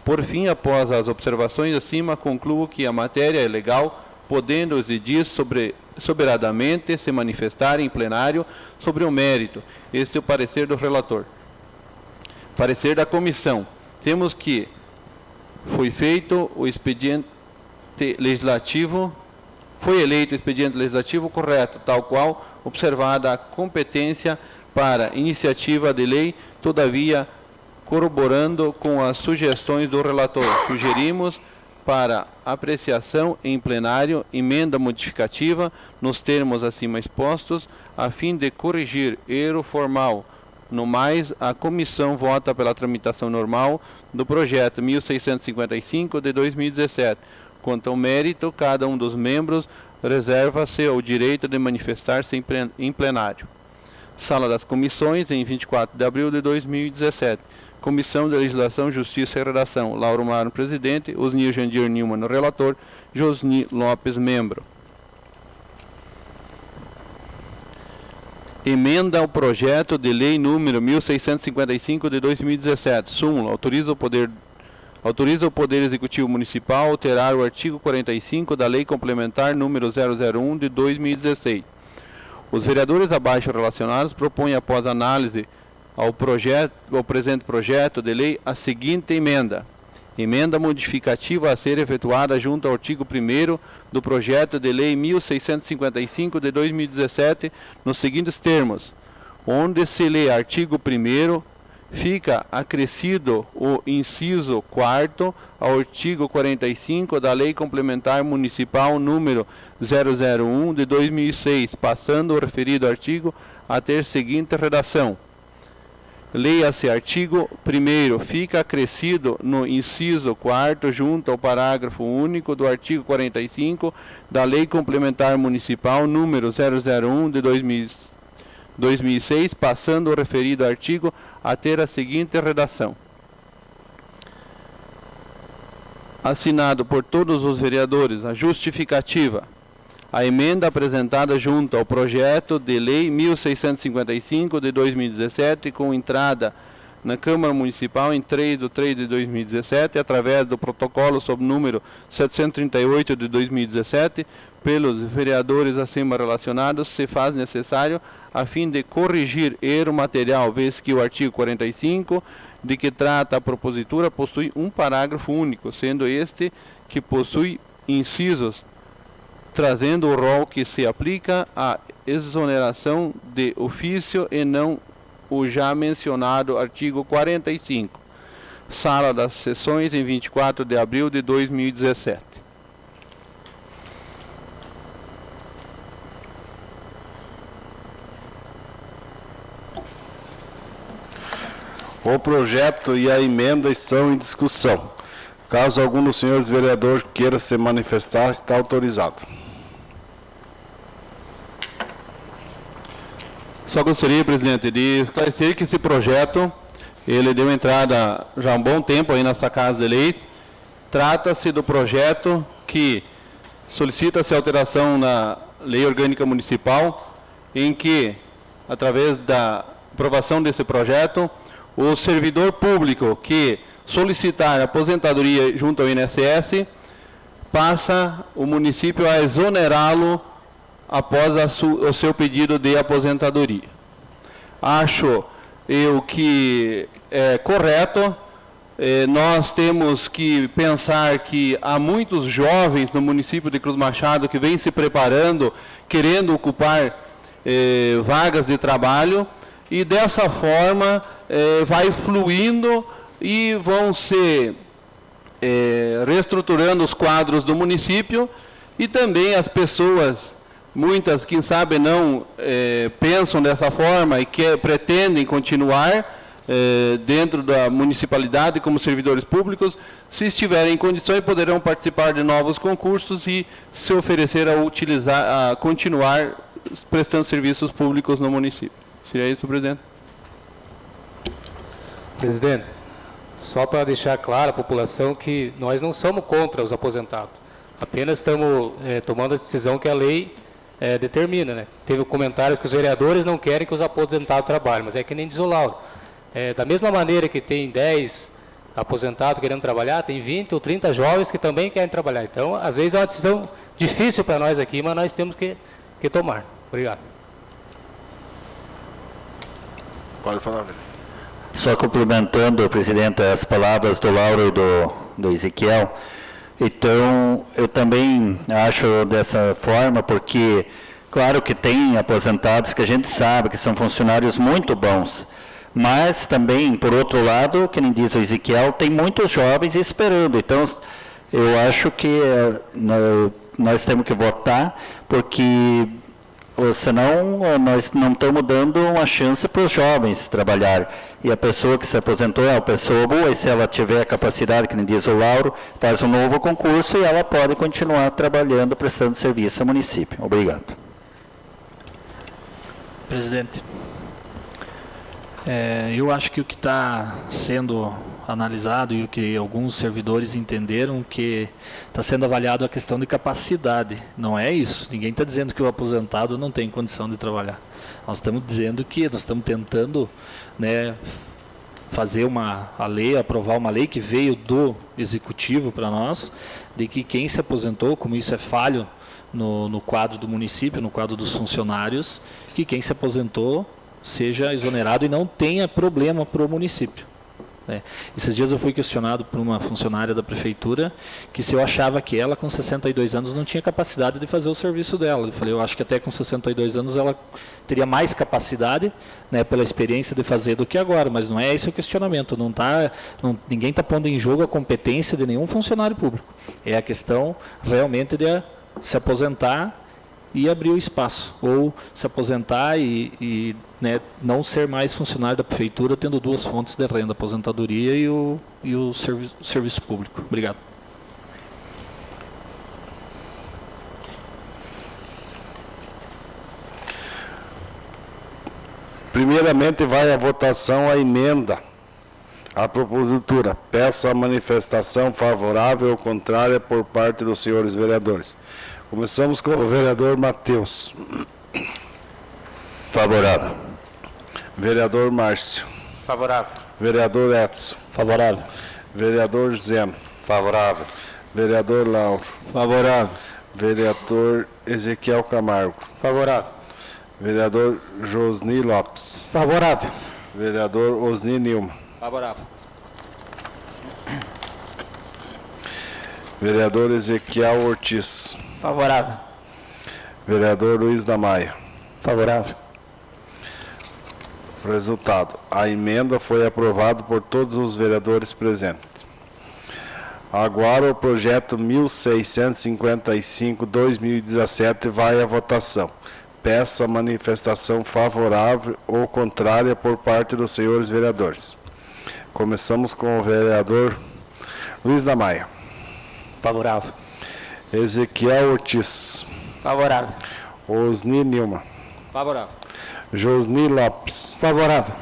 Por fim, após as observações acima, concluo que a matéria é legal, podendo os edis soberanamente se manifestar em plenário sobre o mérito. Este é o parecer do relator. Parecer da comissão. Temos que foi feito o expediente legislativo, foi eleito o expediente legislativo correto, tal qual observada a competência para iniciativa de lei, todavia corroborando com as sugestões do relator. Sugerimos para apreciação em plenário emenda modificativa nos termos acima expostos, a fim de corrigir erro formal. No mais, a comissão vota pela tramitação normal do projeto 1655 de 2017. Quanto ao mérito, cada um dos membros reserva-se o direito de manifestar-se em plenário. Sala das Comissões, em 24 de abril de 2017. Comissão de Legislação, Justiça e Redação, Lauro Maro, presidente, Osnir Jandir Nilman, relator, Josni Lopes, membro. Emenda ao projeto de lei número 1655 de 2017. Súmula, autoriza o Poder Executivo Municipal a alterar o artigo 45 da Lei Complementar número 001 de 2016. Os vereadores abaixo relacionados propõem, após análise ao presente projeto de lei, a seguinte emenda. Emenda modificativa a ser efetuada junto ao artigo 1º do projeto de lei 1655 de 2017, nos seguintes termos: onde se lê artigo 1º, fica acrescido o inciso 4º ao artigo 45 da Lei Complementar Municipal número 001 de 2006, passando o referido artigo a ter seguinte redação. Leia-se artigo 1º, fica acrescido no inciso 4º, junto ao parágrafo único do artigo 45 da Lei Complementar Municipal número 001 de 2006, passando o referido artigo a ter a seguinte redação. Assinado por todos os vereadores, a justificativa. A emenda apresentada junto ao projeto de lei 1655 de 2017, com entrada na Câmara Municipal em 3 de 3 de 2017, através do protocolo sob número 738 de 2017, pelos vereadores acima relacionados, se faz necessário a fim de corrigir erro material, vez que o artigo 45, de que trata a propositura, possui um parágrafo único, sendo este que possui incisos, trazendo o rol que se aplica à exoneração de ofício e não o já mencionado artigo 45. Sala das Sessões, em 24 de abril de 2017. O projeto e a emenda estão em discussão. Caso algum dos senhores vereadores queira se manifestar, está autorizado. Só gostaria, presidente, de esclarecer que esse projeto, ele deu entrada já há um bom tempo aí nessa Casa de Leis. Trata-se do projeto que solicita-se alteração na Lei Orgânica Municipal, em que, através da aprovação desse projeto, o servidor público que solicitar aposentadoria junto ao INSS, passa o município a exonerá-lo após o seu pedido de aposentadoria. Acho eu que é correto. Nós temos que pensar que há muitos jovens no município de Cruz Machado que vêm se preparando, querendo ocupar vagas de trabalho, e dessa forma vai fluindo e vão se reestruturando os quadros do município, e também as pessoas, muitas, quem sabe, não pensam dessa forma e que pretendem continuar dentro da municipalidade como servidores públicos, se estiverem em condições, poderão participar de novos concursos e se oferecer a continuar prestando serviços públicos no município. Seria isso, presidente? Presidente, só para deixar claro à população que nós não somos contra os aposentados. Apenas estamos tomando a decisão que a lei determina, né? Teve comentários que os vereadores não querem que os aposentados trabalhem, mas é que nem diz o Lauro. Da mesma maneira que tem 10 aposentados querendo trabalhar, tem 20 ou 30 jovens que também querem trabalhar. Então, às vezes é uma decisão difícil para nós aqui, mas nós temos que tomar. Obrigado. Pode falar, velho. Só complementando, presidente, as palavras do Lauro e do Ezequiel. Então, eu também acho dessa forma, porque, claro que tem aposentados que a gente sabe que são funcionários muito bons, mas também, por outro lado, que nem diz o Ezequiel, tem muitos jovens esperando. Então, eu acho que nós temos que votar, porque senão nós não estamos dando uma chance para os jovens trabalhar. E a pessoa que se aposentou é uma pessoa boa, e se ela tiver a capacidade, que nem diz o Lauro, faz um novo concurso e ela pode continuar trabalhando, prestando serviço ao município. Obrigado. Presidente, Eu acho que o que está sendo analisado e o que alguns servidores entenderam que está sendo avaliado a questão de capacidade. Não é isso. Ninguém está dizendo que o aposentado não tem condição de trabalhar. Nós estamos dizendo que nós estamos tentando, né, fazer a lei, aprovar uma lei que veio do executivo para nós, de que quem se aposentou, como isso é falho no quadro do município, no quadro dos funcionários, que quem se aposentou seja exonerado e não tenha problema para o município. Esses dias eu fui questionado por uma funcionária da prefeitura que se eu achava que ela com 62 anos não tinha capacidade de fazer o serviço dela. Eu falei, eu acho que até com 62 anos ela teria mais capacidade, né, pela experiência de fazer do que agora, mas não é esse o questionamento. Ninguém está pondo em jogo a competência de nenhum funcionário público. É a questão realmente de se aposentar e abrir o espaço, ou se aposentar e né, não ser mais funcionário da prefeitura, tendo duas fontes de renda, a aposentadoria e o serviço público. Obrigado. Primeiramente vai à votação a emenda à propositura. Peço a manifestação favorável ou contrária por parte dos senhores vereadores. Começamos com o vereador Matheus. Favorável. Vereador Márcio. Favorável. Vereador Edson. Favorável. Vereador Zeno. Favorável. Vereador Lauro. Favorável. Vereador Ezequiel Camargo. Favorável. Vereador Josni Lopes. Favorável. Vereador Osni Nilma. Favorável. Vereador Ezequiel Ortiz. Favorável. Vereador Luiz da Maia. Favorável. Resultado: a emenda foi aprovada por todos os vereadores presentes. Agora o projeto 1655/2017 vai à votação. Peço a manifestação favorável ou contrária por parte dos senhores vereadores. Começamos com o vereador Luiz da Maia. Favorável. Ezequiel Ortiz. Favorável. Osni Nilma. Favorável. Josni Lopes. Favorável.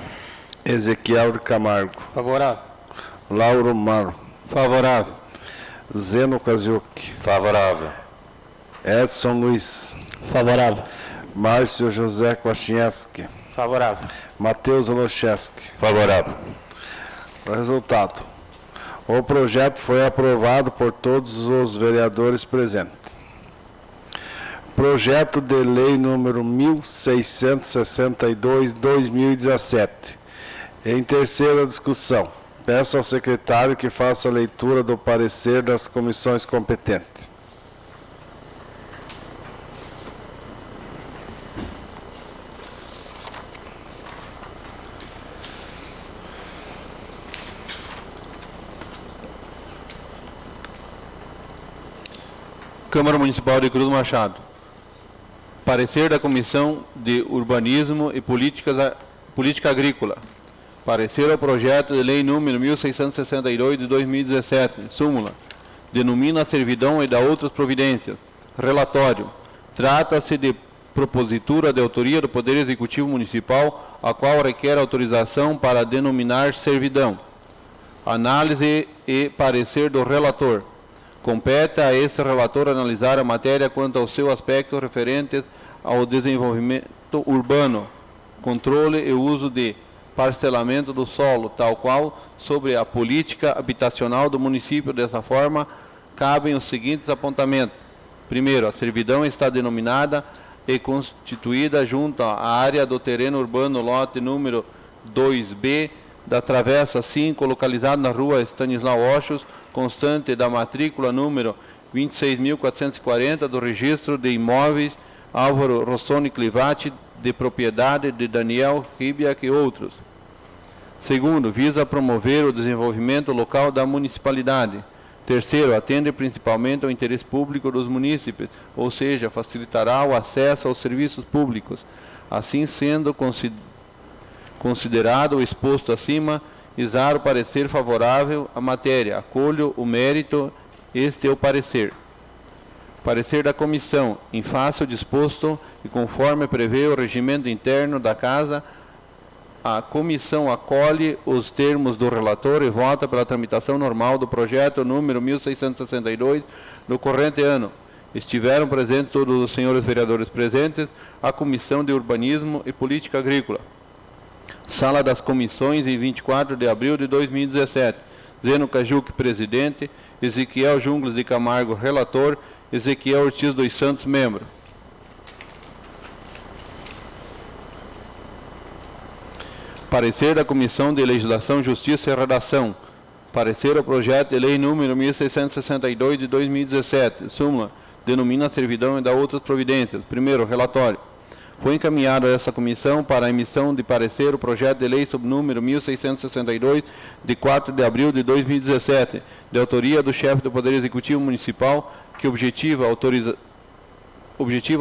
Ezequiel Camargo. Favorável. Lauro Maro. Favorável. Zeno Kaziuk. Favorável. Edson Luiz. Favorável. Márcio José Kwasniewski. Favorável. Matheus Oloszewski. Favorável. Resultado: o projeto foi aprovado por todos os vereadores presentes. Projeto de lei número 1662/2017. Em terceira discussão, peço ao secretário que faça a leitura do parecer das comissões competentes. Câmara Municipal de Cruz do Machado. Parecer da Comissão de Urbanismo e Política Agrícola. Parecer ao projeto de lei número 1662 de 2017, súmula. Denomina a servidão e dá outras providências. Relatório. Trata-se de propositura de autoria do Poder Executivo Municipal, a qual requer autorização para denominar servidão. Análise e parecer do relator. Compete a esse relator analisar a matéria quanto ao seu aspecto referentes ao desenvolvimento urbano, controle e uso de parcelamento do solo, tal qual sobre a política habitacional do município. Dessa forma, cabem os seguintes apontamentos. Primeiro, a servidão está denominada e constituída junto à área do terreno urbano, lote número 2B, da Travessa 5, localizado na rua Stanislau Oxos, constante da matrícula número 26.440 do registro de imóveis Álvaro Rossoni Clivati, de propriedade de Daniel Ribiak e outros. Segundo, visa promover o desenvolvimento local da municipalidade. Terceiro, atende principalmente ao interesse público dos munícipes, ou seja, facilitará o acesso aos serviços públicos. Assim sendo considerado o exposto acima, exar o parecer favorável à matéria. Acolho o mérito, este é o parecer. Parecer da comissão, em face ao disposto e conforme prevê o regimento interno da Casa, A comissão acolhe os termos do relator e vota pela tramitação normal do projeto número 1662 do corrente ano. Estiveram presentes todos os senhores vereadores presentes, a Comissão de Urbanismo e Política Agrícola. Sala das Comissões, em 24 de abril de 2017. Zeno Cajuc, presidente. Ezequiel Jungles de Camargo, relator. Ezequiel Ortiz dos Santos, membro. Parecer da Comissão de Legislação, Justiça e Redação. Parecer ao projeto de lei número 1662 de 2017. Súmula. Denomina a servidão e dá outras providências. Primeiro, relatório. Foi encaminhado a essa comissão para a emissão de parecer o projeto de lei sob número 1662, de 4 de abril de 2017, de autoria do chefe do Poder Executivo Municipal, que objetiva a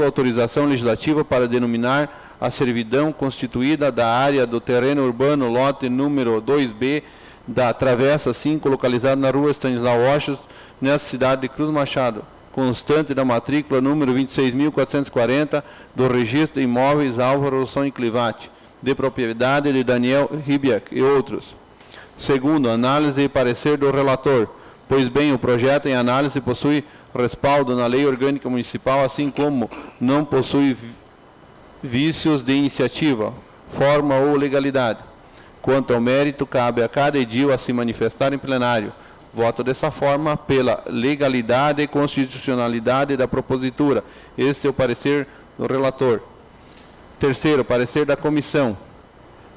autorização legislativa para denominar a servidão constituída da área do terreno urbano, lote número 2B, da Travessa 5, localizado na rua Stanislau Rochas, nessa cidade de Cruz Machado, constante da matrícula número 26.440 do Registro de Imóveis Álvaro Rosson e Clivati, de propriedade de Daniel Ribiak e outros. Segundo, análise e parecer do relator. Pois bem, o projeto em análise possui respaldo na Lei Orgânica Municipal, assim como não possui vícios de iniciativa, forma ou legalidade. Quanto ao mérito, cabe a cada edil a se manifestar em plenário. Voto dessa forma pela legalidade e constitucionalidade da propositura. Este é o parecer do relator. Terceiro, parecer da comissão.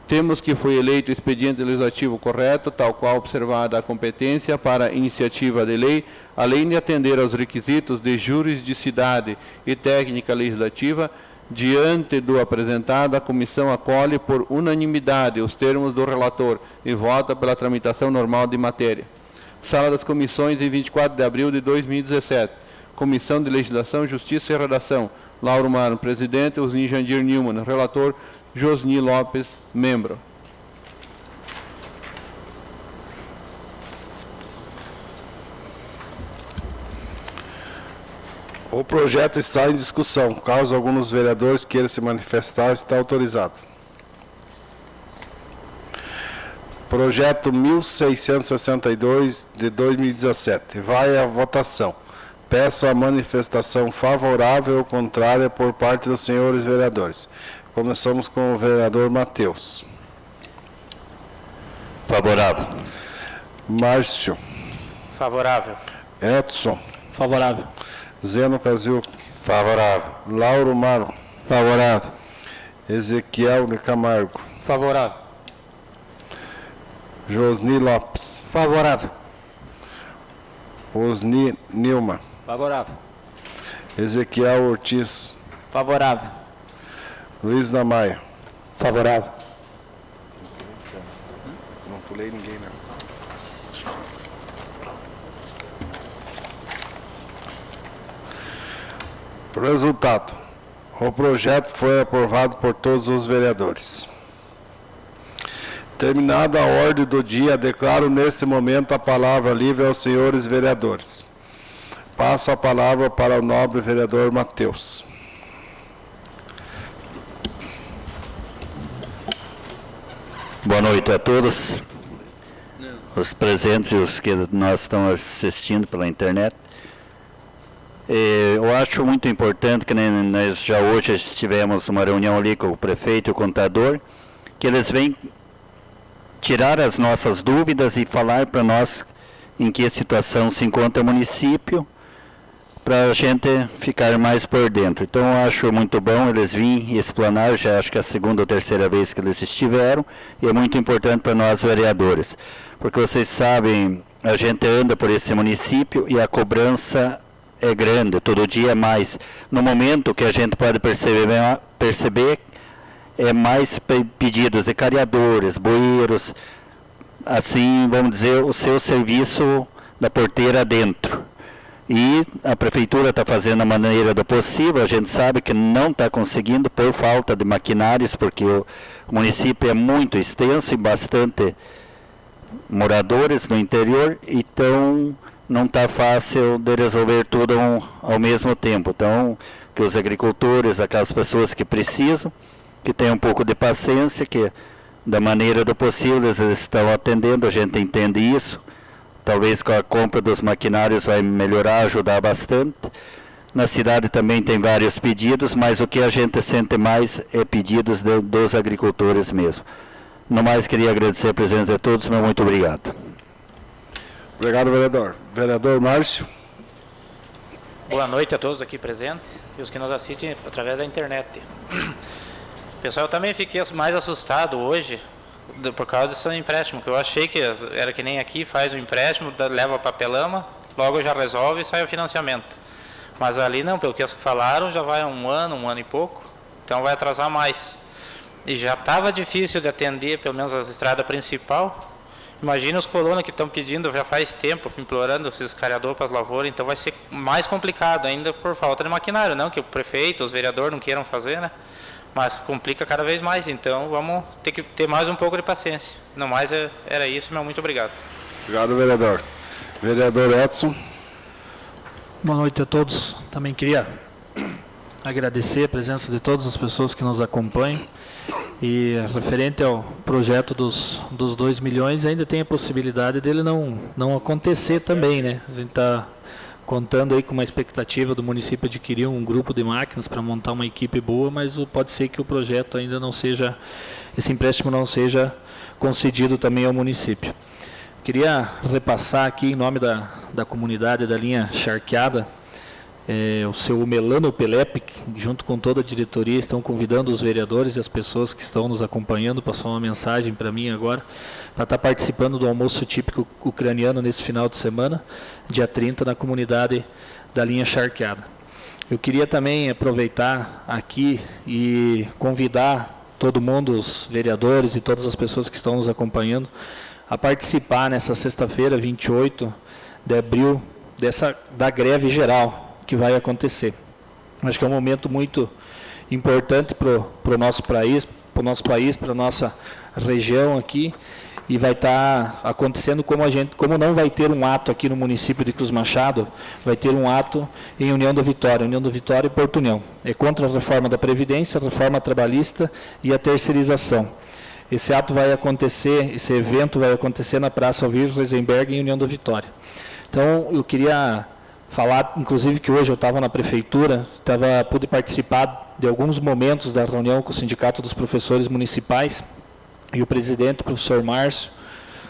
Temos que foi eleito o expediente legislativo correto, tal qual observada a competência para iniciativa de lei, além de atender aos requisitos de juridicidade e técnica legislativa. Diante do apresentado, a comissão acolhe por unanimidade os termos do relator e vota pela tramitação normal de matéria. Sala das Comissões, em 24 de abril de 2017. Comissão de Legislação, Justiça e Redação. Lauro Maro, presidente. Osni Jandir Newman, relator. Josni Lopes, membro. O projeto está em discussão. Caso algum dos vereadores queira se manifestar, está autorizado. Projeto 1662 de 2017. Vai à votação. Peço a manifestação favorável ou contrária por parte dos senhores vereadores. Começamos com o vereador Matheus. Favorável. Márcio. Favorável. Edson. Favorável. Zeno Cajuc. Favorável. Lauro Maro. Favorável. Ezequiel de Camargo. Favorável. Josni Lopes. Favorável. Osni Nilma. Favorável. Ezequiel Ortiz. Favorável. Luiz da Maia. Favorável. Não pulei ninguém, não. Resultado. O projeto foi aprovado por todos os vereadores. Terminada a ordem do dia, declaro neste momento a palavra livre aos senhores vereadores. Passo a palavra para o nobre vereador Matheus. Boa noite a todos, os presentes e os que nós estamos assistindo pela internet. Eu acho muito importante que nós já hoje tivemos uma reunião ali com o prefeito e o contador, que eles vêm tirar as nossas dúvidas e falar para nós em que situação se encontra o município, para a gente ficar mais por dentro. Então eu acho muito bom eles virem explanar, já acho que é a segunda ou terceira vez que eles estiveram, e é muito importante para nós vereadores, porque vocês sabem, a gente anda por esse município e a cobrança é grande, todo dia é mais. No momento que a gente pode perceber é mais pedidos de careadores, bueiros, assim, vamos dizer, o seu serviço da porteira dentro. E a prefeitura está fazendo a maneira do possível, a gente sabe que não está conseguindo por falta de maquinários, porque o município é muito extenso e bastante moradores no interior, então não está fácil de resolver tudo ao mesmo tempo. Então, que os agricultores, aquelas pessoas que precisam, que tenham um pouco de paciência, que da maneira do possível, eles estão atendendo, a gente entende isso. Talvez com a compra dos maquinários vai melhorar, ajudar bastante. Na cidade também tem vários pedidos, mas o que a gente sente mais é pedidos dos agricultores mesmo. No mais, queria agradecer a presença de todos, mas muito obrigado. Obrigado, vereador. Vereador Márcio. Boa noite a todos aqui presentes e os que nos assistem através da internet. Pessoal, eu também fiquei mais assustado hoje por causa desse empréstimo, que eu achei que era que nem aqui, faz o empréstimo, leva a papelama, logo já resolve e sai o financiamento. Mas ali não, pelo que falaram, já vai um ano e pouco, então vai atrasar mais. E já estava difícil de atender, pelo menos as estradas principal. Imagina os colonos que estão pedindo já faz tempo, implorando esses careadores para as lavouras, então vai ser mais complicado ainda por falta de maquinário, não que o prefeito, os vereadores não queiram fazer, né? Mas complica cada vez mais, então vamos ter que ter mais um pouco de paciência. No mais, era isso, meu muito obrigado. Obrigado, vereador. Vereador Edson. Boa noite a todos. Também queria agradecer a presença de todas as pessoas que nos acompanham. E referente ao projeto dos 2 milhões, ainda tem a possibilidade dele não acontecer também, né? A gente está contando aí com uma expectativa do município adquirir um grupo de máquinas para montar uma equipe boa, mas pode ser que o projeto ainda não seja, esse empréstimo não seja concedido também ao município. Queria repassar aqui em nome da comunidade da linha Charqueada, o seu Melano Pelep, junto com toda a diretoria, estão convidando os vereadores e as pessoas que estão nos acompanhando, passou uma mensagem para mim agora, para estar participando do almoço típico ucraniano nesse final de semana, dia 30, na comunidade da linha Charqueada. Eu queria também aproveitar aqui e convidar todo mundo, os vereadores e todas as pessoas que estão nos acompanhando, a participar nessa sexta-feira, 28 de abril, da greve geral que vai acontecer. Acho que é um momento muito importante para o nosso país, para a nossa região aqui, e vai estar acontecendo como não vai ter um ato aqui no município de Cruz Machado, vai ter um ato em União da Vitória e Porto União. É contra a reforma da Previdência, a reforma trabalhista e a terceirização. Esse ato vai acontecer, esse evento vai acontecer na Praça Alvir Rosenberg, em União da Vitória. Então, eu queria falar, inclusive, que hoje eu estava na prefeitura, pude participar de alguns momentos da reunião com o Sindicato dos Professores Municipais, e o presidente, o professor Márcio,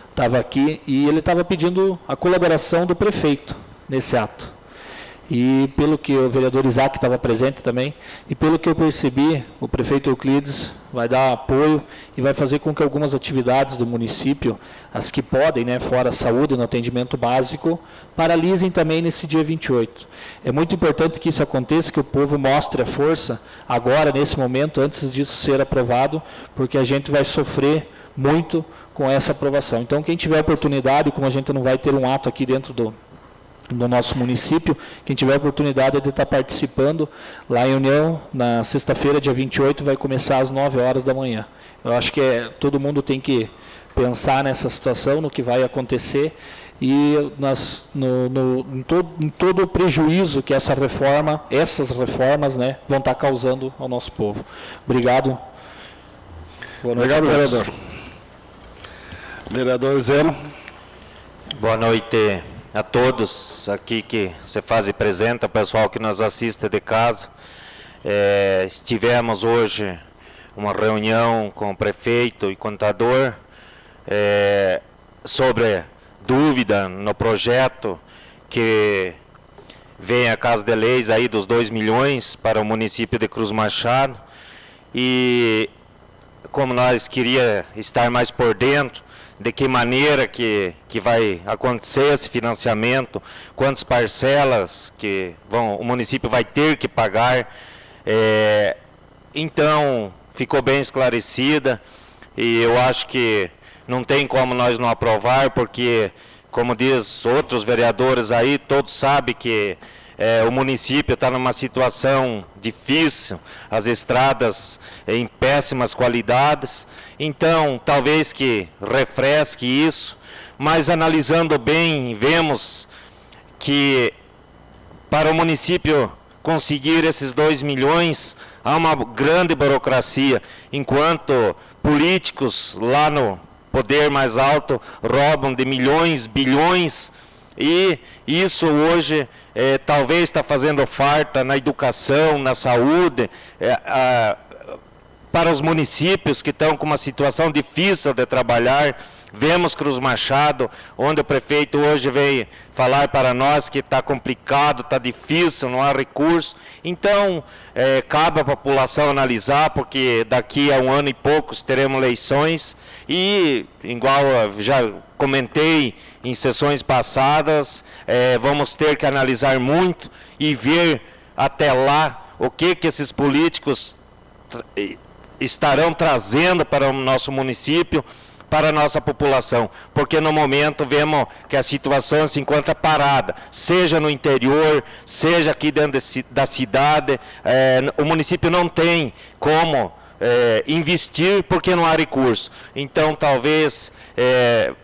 estava aqui, e ele estava pedindo a colaboração do prefeito nesse ato. E pelo que o vereador Isaac estava presente também, e pelo que eu percebi, o prefeito Euclides vai dar apoio e vai fazer com que algumas atividades do município, as que podem, né, fora a saúde, no atendimento básico, paralisem também nesse dia 28. É muito importante que isso aconteça, que o povo mostre a força agora, nesse momento, antes disso ser aprovado, porque a gente vai sofrer muito com essa aprovação. Então, quem tiver oportunidade, como a gente não vai ter um ato aqui dentro do nosso município, quem tiver a oportunidade de estar participando lá em União, na sexta-feira, dia 28, vai começar às 9 horas da manhã. Eu acho que todo mundo tem que pensar nessa situação, no que vai acontecer, e em todo o prejuízo que essas reformas, né, vão estar causando ao nosso povo. Obrigado. Boa noite. Obrigado, vereador. Vereador Zeno. Boa noite a todos aqui que se fazem presente, o pessoal que nos assiste de casa. Estivemos hoje uma reunião com o prefeito e contador sobre dúvida no projeto que vem a Casa de Leis aí dos 2 milhões para o município de Cruz Machado, e como nós queria estar mais por dentro de que maneira que vai acontecer esse financiamento, quantas parcelas que o município vai ter que pagar, então ficou bem esclarecida, e eu acho que não tem como nós não aprovar, porque, como diz outros vereadores aí, todos sabem que o município está numa situação difícil, as estradas em péssimas qualidades, então talvez que refresque isso, mas analisando bem, vemos que para o município conseguir esses 2 milhões, há uma grande burocracia, enquanto políticos lá no poder mais alto roubam de milhões, bilhões, e isso hoje talvez está fazendo falta na educação, na saúde, para os municípios que estão com uma situação difícil de trabalhar. Vemos Cruz Machado, onde o prefeito hoje veio falar para nós que está complicado, está difícil, não há recurso. Então, cabe à população analisar, porque daqui a 1 ano e poucos teremos eleições e, igual já comentei em sessões passadas, vamos ter que analisar muito e ver até lá o que esses políticos estarão trazendo para o nosso município, para a nossa população, porque no momento vemos que a situação se encontra parada, seja no interior, seja aqui dentro da cidade, o município não tem como investir porque não há recurso. Então talvez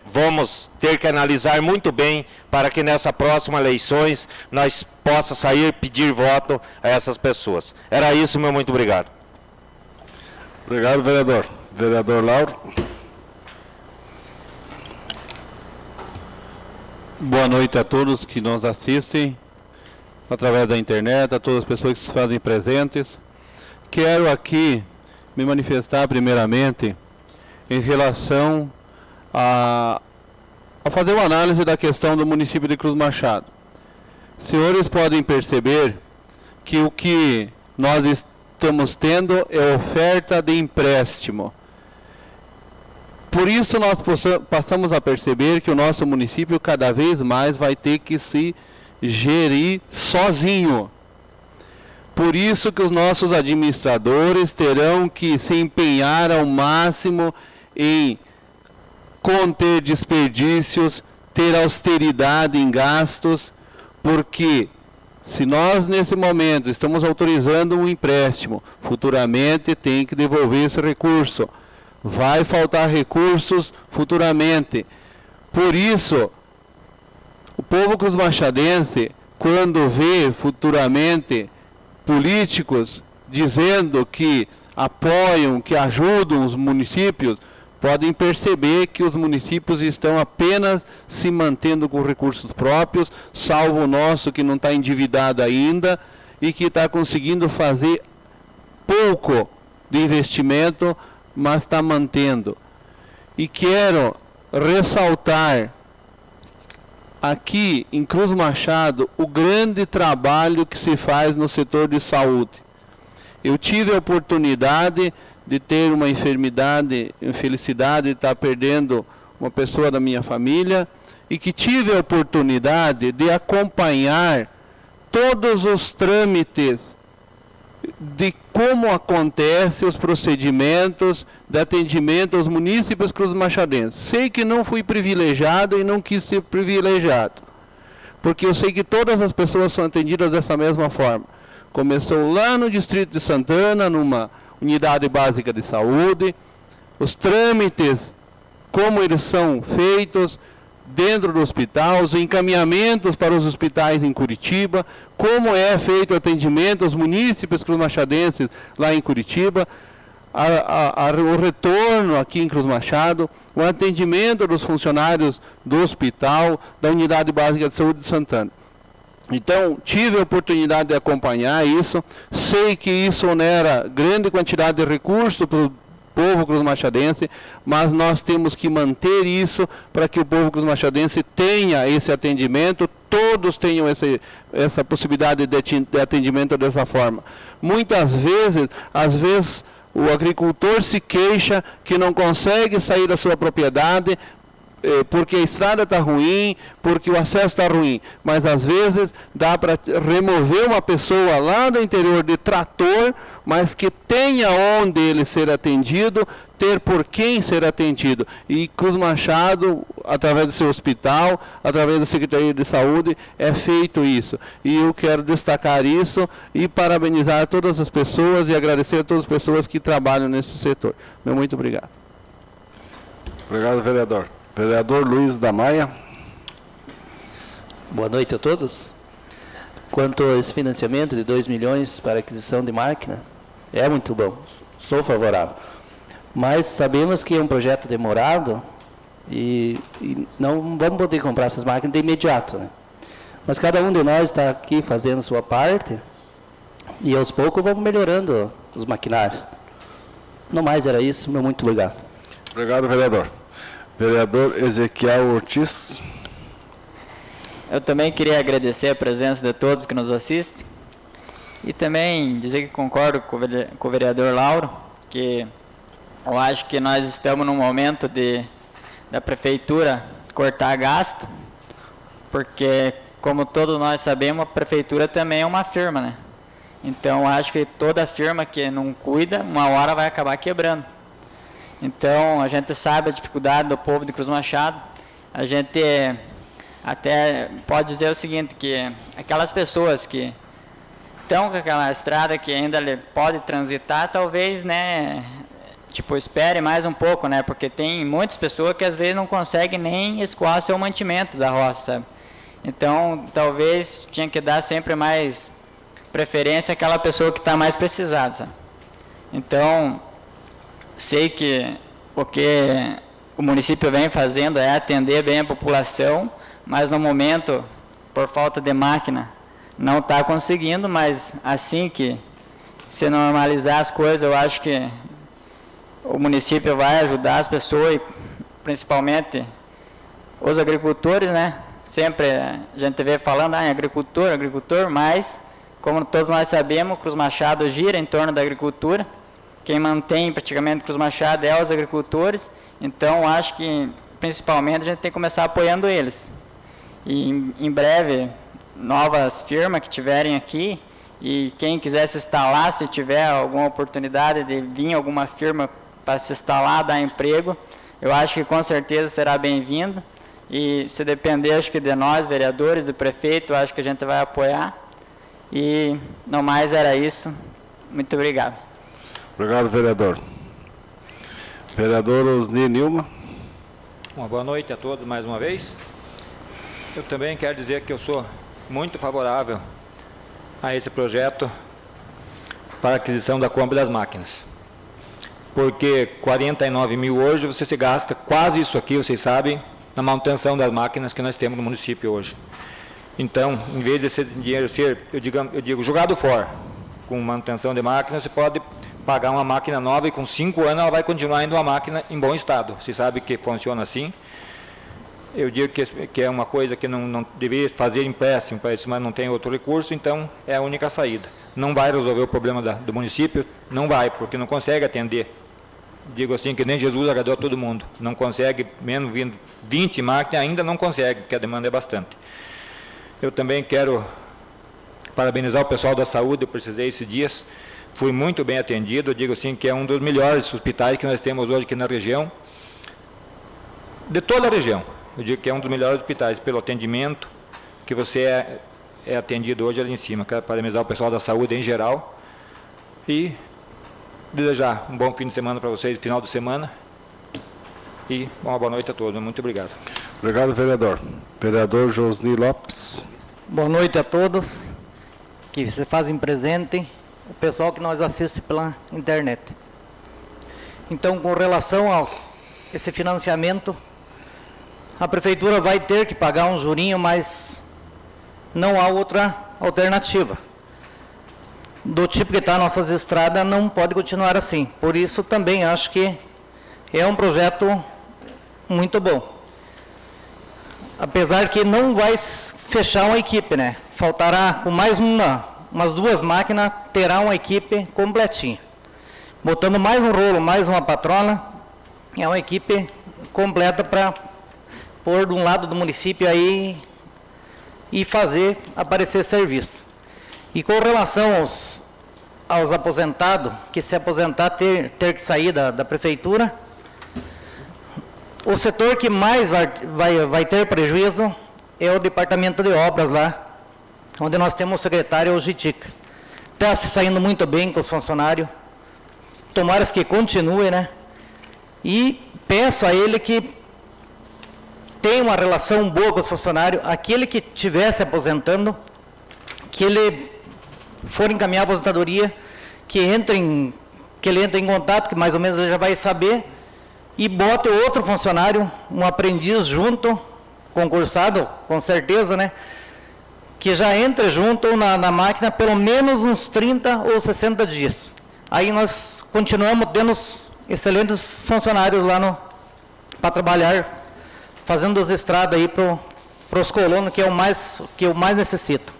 vamos ter que analisar muito bem para que nessa próxima eleições nós possa sair pedir voto a essas pessoas. Era isso, meu muito obrigado. Obrigado, vereador. Vereador Lauro. Boa noite a todos que nos assistem através da internet, a todas as pessoas que se fazem presentes. Quero aqui me manifestar primeiramente em relação a fazer uma análise da questão do município de Cruz Machado. Senhores podem perceber que o que nós estamos tendo é oferta de empréstimo. Por isso nós passamos a perceber que o nosso município cada vez mais vai ter que se gerir sozinho. Por isso que os nossos administradores terão que se empenhar ao máximo em conter desperdícios, ter austeridade em gastos, porque se nós nesse momento estamos autorizando um empréstimo, futuramente tem que devolver esse recurso. Vai faltar recursos futuramente. Por isso, o povo cruzmachadense, quando vê futuramente políticos dizendo que apoiam, que ajudam os municípios, podem perceber que os municípios estão apenas se mantendo com recursos próprios, salvo o nosso que não está endividado ainda e que está conseguindo fazer pouco de investimento, mas está mantendo. E quero ressaltar aqui em Cruz Machado o grande trabalho que se faz no setor de saúde. Eu tive a oportunidade de ter uma enfermidade, infelicidade de estar perdendo uma pessoa da minha família, e que tive a oportunidade de acompanhar todos os trâmites de como acontecem os procedimentos de atendimento aos munícipes cruzmachadenses. Sei que não fui privilegiado e não quis ser privilegiado, porque eu sei que todas as pessoas são atendidas dessa mesma forma. Começou lá no distrito de Santana, numa unidade básica de saúde, os trâmites, como eles são feitos dentro do hospital, os encaminhamentos para os hospitais em Curitiba, como é feito o atendimento aos munícipes cruzmachadenses lá em Curitiba, o retorno aqui em Cruz Machado, o atendimento dos funcionários do hospital, da Unidade Básica de Saúde de Santana. Então, tive a oportunidade de acompanhar isso, sei que isso onera grande quantidade de recursos para o povo cruzmachadense, mas nós temos que manter isso para que o povo cruzmachadense tenha esse atendimento, todos tenham essa possibilidade de atendimento dessa forma. Muitas vezes, o agricultor se queixa que não consegue sair da sua propriedade, porque a estrada está ruim, porque o acesso está ruim, mas às vezes dá para remover uma pessoa lá do interior de trator, mas que tenha onde ele ser atendido, ter por quem ser atendido. E Cruz Machado, através do seu hospital, através da Secretaria de Saúde, é feito isso. E eu quero destacar isso e parabenizar todas as pessoas e agradecer a todas as pessoas que trabalham nesse setor. Meu muito obrigado. Obrigado, vereador. Vereador Luiz da Maia. Boa noite a todos. Quanto a esse financiamento de 2 milhões para aquisição de máquina, é muito bom, sou favorável. Mas sabemos que é um projeto demorado e não vamos poder comprar essas máquinas de imediato, né? Mas cada um de nós está aqui fazendo sua parte e aos poucos vamos melhorando os maquinários. No mais era isso, muito obrigado. Obrigado, vereador. Vereador Ezequiel Ortiz. Eu também queria agradecer a presença de todos que nos assistem e também dizer que concordo com o vereador Lauro, que eu acho que nós estamos num momento da prefeitura cortar gasto, porque, como todos nós sabemos, a prefeitura também é uma firma, né? Então, acho que toda firma que não cuida, uma hora vai acabar quebrando. Então, a gente sabe a dificuldade do povo de Cruz Machado. A gente até pode dizer o seguinte, que aquelas pessoas que estão com aquela estrada que ainda pode transitar, talvez, né, tipo, espere mais um pouco, né, porque tem muitas pessoas que às vezes não conseguem nem escoar seu mantimento da roça, sabe? Então, talvez tinha que dar sempre mais preferência àquela pessoa que está mais precisada, sabe? Então, sei que o que o município vem fazendo é atender bem a população, mas no momento, por falta de máquina, não está conseguindo, mas assim que se normalizar as coisas, eu acho que o município vai ajudar as pessoas, e principalmente os agricultores, né? Sempre a gente vê falando em agricultor, mas, como todos nós sabemos, Cruz Machado gira em torno da agricultura. Quem mantém praticamente Cruz Machado é os agricultores, então acho que principalmente a gente tem que começar apoiando eles. E em breve, novas firmas que tiverem aqui, e quem quiser se instalar, se tiver alguma oportunidade de vir alguma firma para se instalar, dar emprego, eu acho que com certeza será bem-vindo. E se depender, acho que de nós, vereadores, do prefeito, acho que a gente vai apoiar. E no mais era isso. Muito obrigado. Obrigado, vereador. Vereador Osni Nilma. Uma boa noite a todos mais uma vez. Eu também quero dizer que eu sou muito favorável a esse projeto para a aquisição da compra das máquinas. Porque 49 mil hoje você se gasta quase isso aqui, vocês sabem, na manutenção das máquinas que nós temos no município hoje. Então, em vez de esse dinheiro ser, eu digo, jogado fora, com manutenção de máquinas, você pode pagar uma máquina nova e com 5 anos ela vai continuar indo uma máquina em bom estado. Você sabe que funciona assim. Eu digo que é uma coisa que não deveria fazer empréstimo para isso, mas não tem outro recurso, então é a única saída. Não vai resolver o problema do município, não vai, porque não consegue atender. Digo assim, que nem Jesus agradou a todo mundo. Não consegue, menos vindo 20 máquinas, ainda não consegue, porque a demanda é bastante. Eu também quero parabenizar o pessoal da saúde, eu precisei esses dias, fui muito bem atendido, eu digo assim, que é um dos melhores hospitais que nós temos hoje aqui na região, de toda a região. Eu digo que é um dos melhores hospitais pelo atendimento, que você é atendido hoje ali em cima. Quero parabenizar o pessoal da saúde em geral e desejar um bom fim de semana para vocês, final de semana, e uma boa noite a todos. Muito obrigado. Obrigado, vereador. Vereador Josni Lopes. Boa noite a todos que se fazem presente, o pessoal que nos assiste pela internet. Então, com relação a esse financiamento, a prefeitura vai ter que pagar um jurinho, mas não há outra alternativa. Do tipo que está nossas estradas, não pode continuar assim. Por isso, também acho que é um projeto muito bom. Apesar que não vai fechar uma equipe, né? Faltará, com mais umas 2 máquinas, terá uma equipe completinha. Botando mais um rolo, mais uma patrona, é uma equipe completa para pôr de um lado do município aí e fazer aparecer serviço. E com relação aos aposentados, que se aposentar ter que sair da prefeitura, o setor que mais vai ter prejuízo é o departamento de obras lá, onde nós temos o secretário, o Gitica. Está se saindo muito bem com os funcionários, tomara que continue, né? E peço a ele que tenha uma relação boa com os funcionários, aquele que estiver se aposentando, que ele for encaminhar a aposentadoria, que entre em que ele entre em contato, que mais ou menos ele já vai saber, e bote outro funcionário, um aprendiz junto, concursado, com certeza, né? Que já entre junto na máquina pelo menos uns 30 ou 60 dias. Aí nós continuamos tendo excelentes funcionários lá para trabalhar, fazendo as estradas aí para os colonos, que eu mais necessito.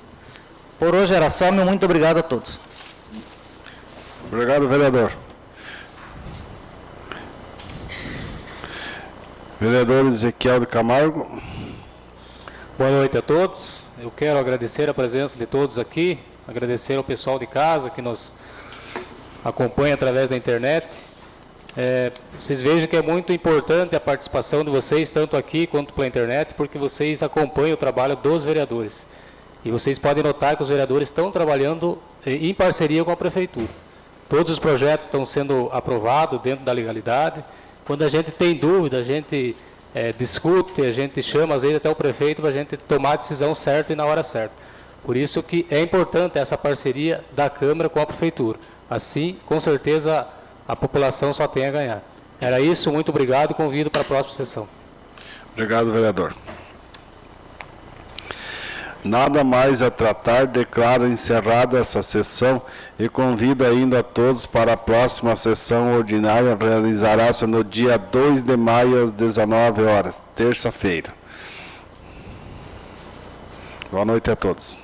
Por hoje era só, meu muito obrigado a todos. Obrigado, vereador. Vereador Ezequiel de Camargo. Boa noite a todos. Eu quero agradecer a presença de todos aqui, agradecer ao pessoal de casa que nos acompanha através da internet. Vocês vejam que é muito importante a participação de vocês, tanto aqui quanto pela internet, porque vocês acompanham o trabalho dos vereadores. E vocês podem notar que os vereadores estão trabalhando em parceria com a Prefeitura. Todos os projetos estão sendo aprovados dentro da legalidade. Quando a gente tem dúvida, a gente discute, a gente chama, às vezes, até o prefeito para a gente tomar a decisão certa e na hora certa. Por isso que é importante essa parceria da Câmara com a Prefeitura. Assim, com certeza, a população só tem a ganhar. Era isso, muito obrigado e convido para a próxima sessão. Obrigado, vereador. Nada mais a tratar, declaro encerrada essa sessão e convido ainda a todos para a próxima sessão ordinária, realizará-se no dia 2 de maio às 19 horas, terça-feira. Boa noite a todos.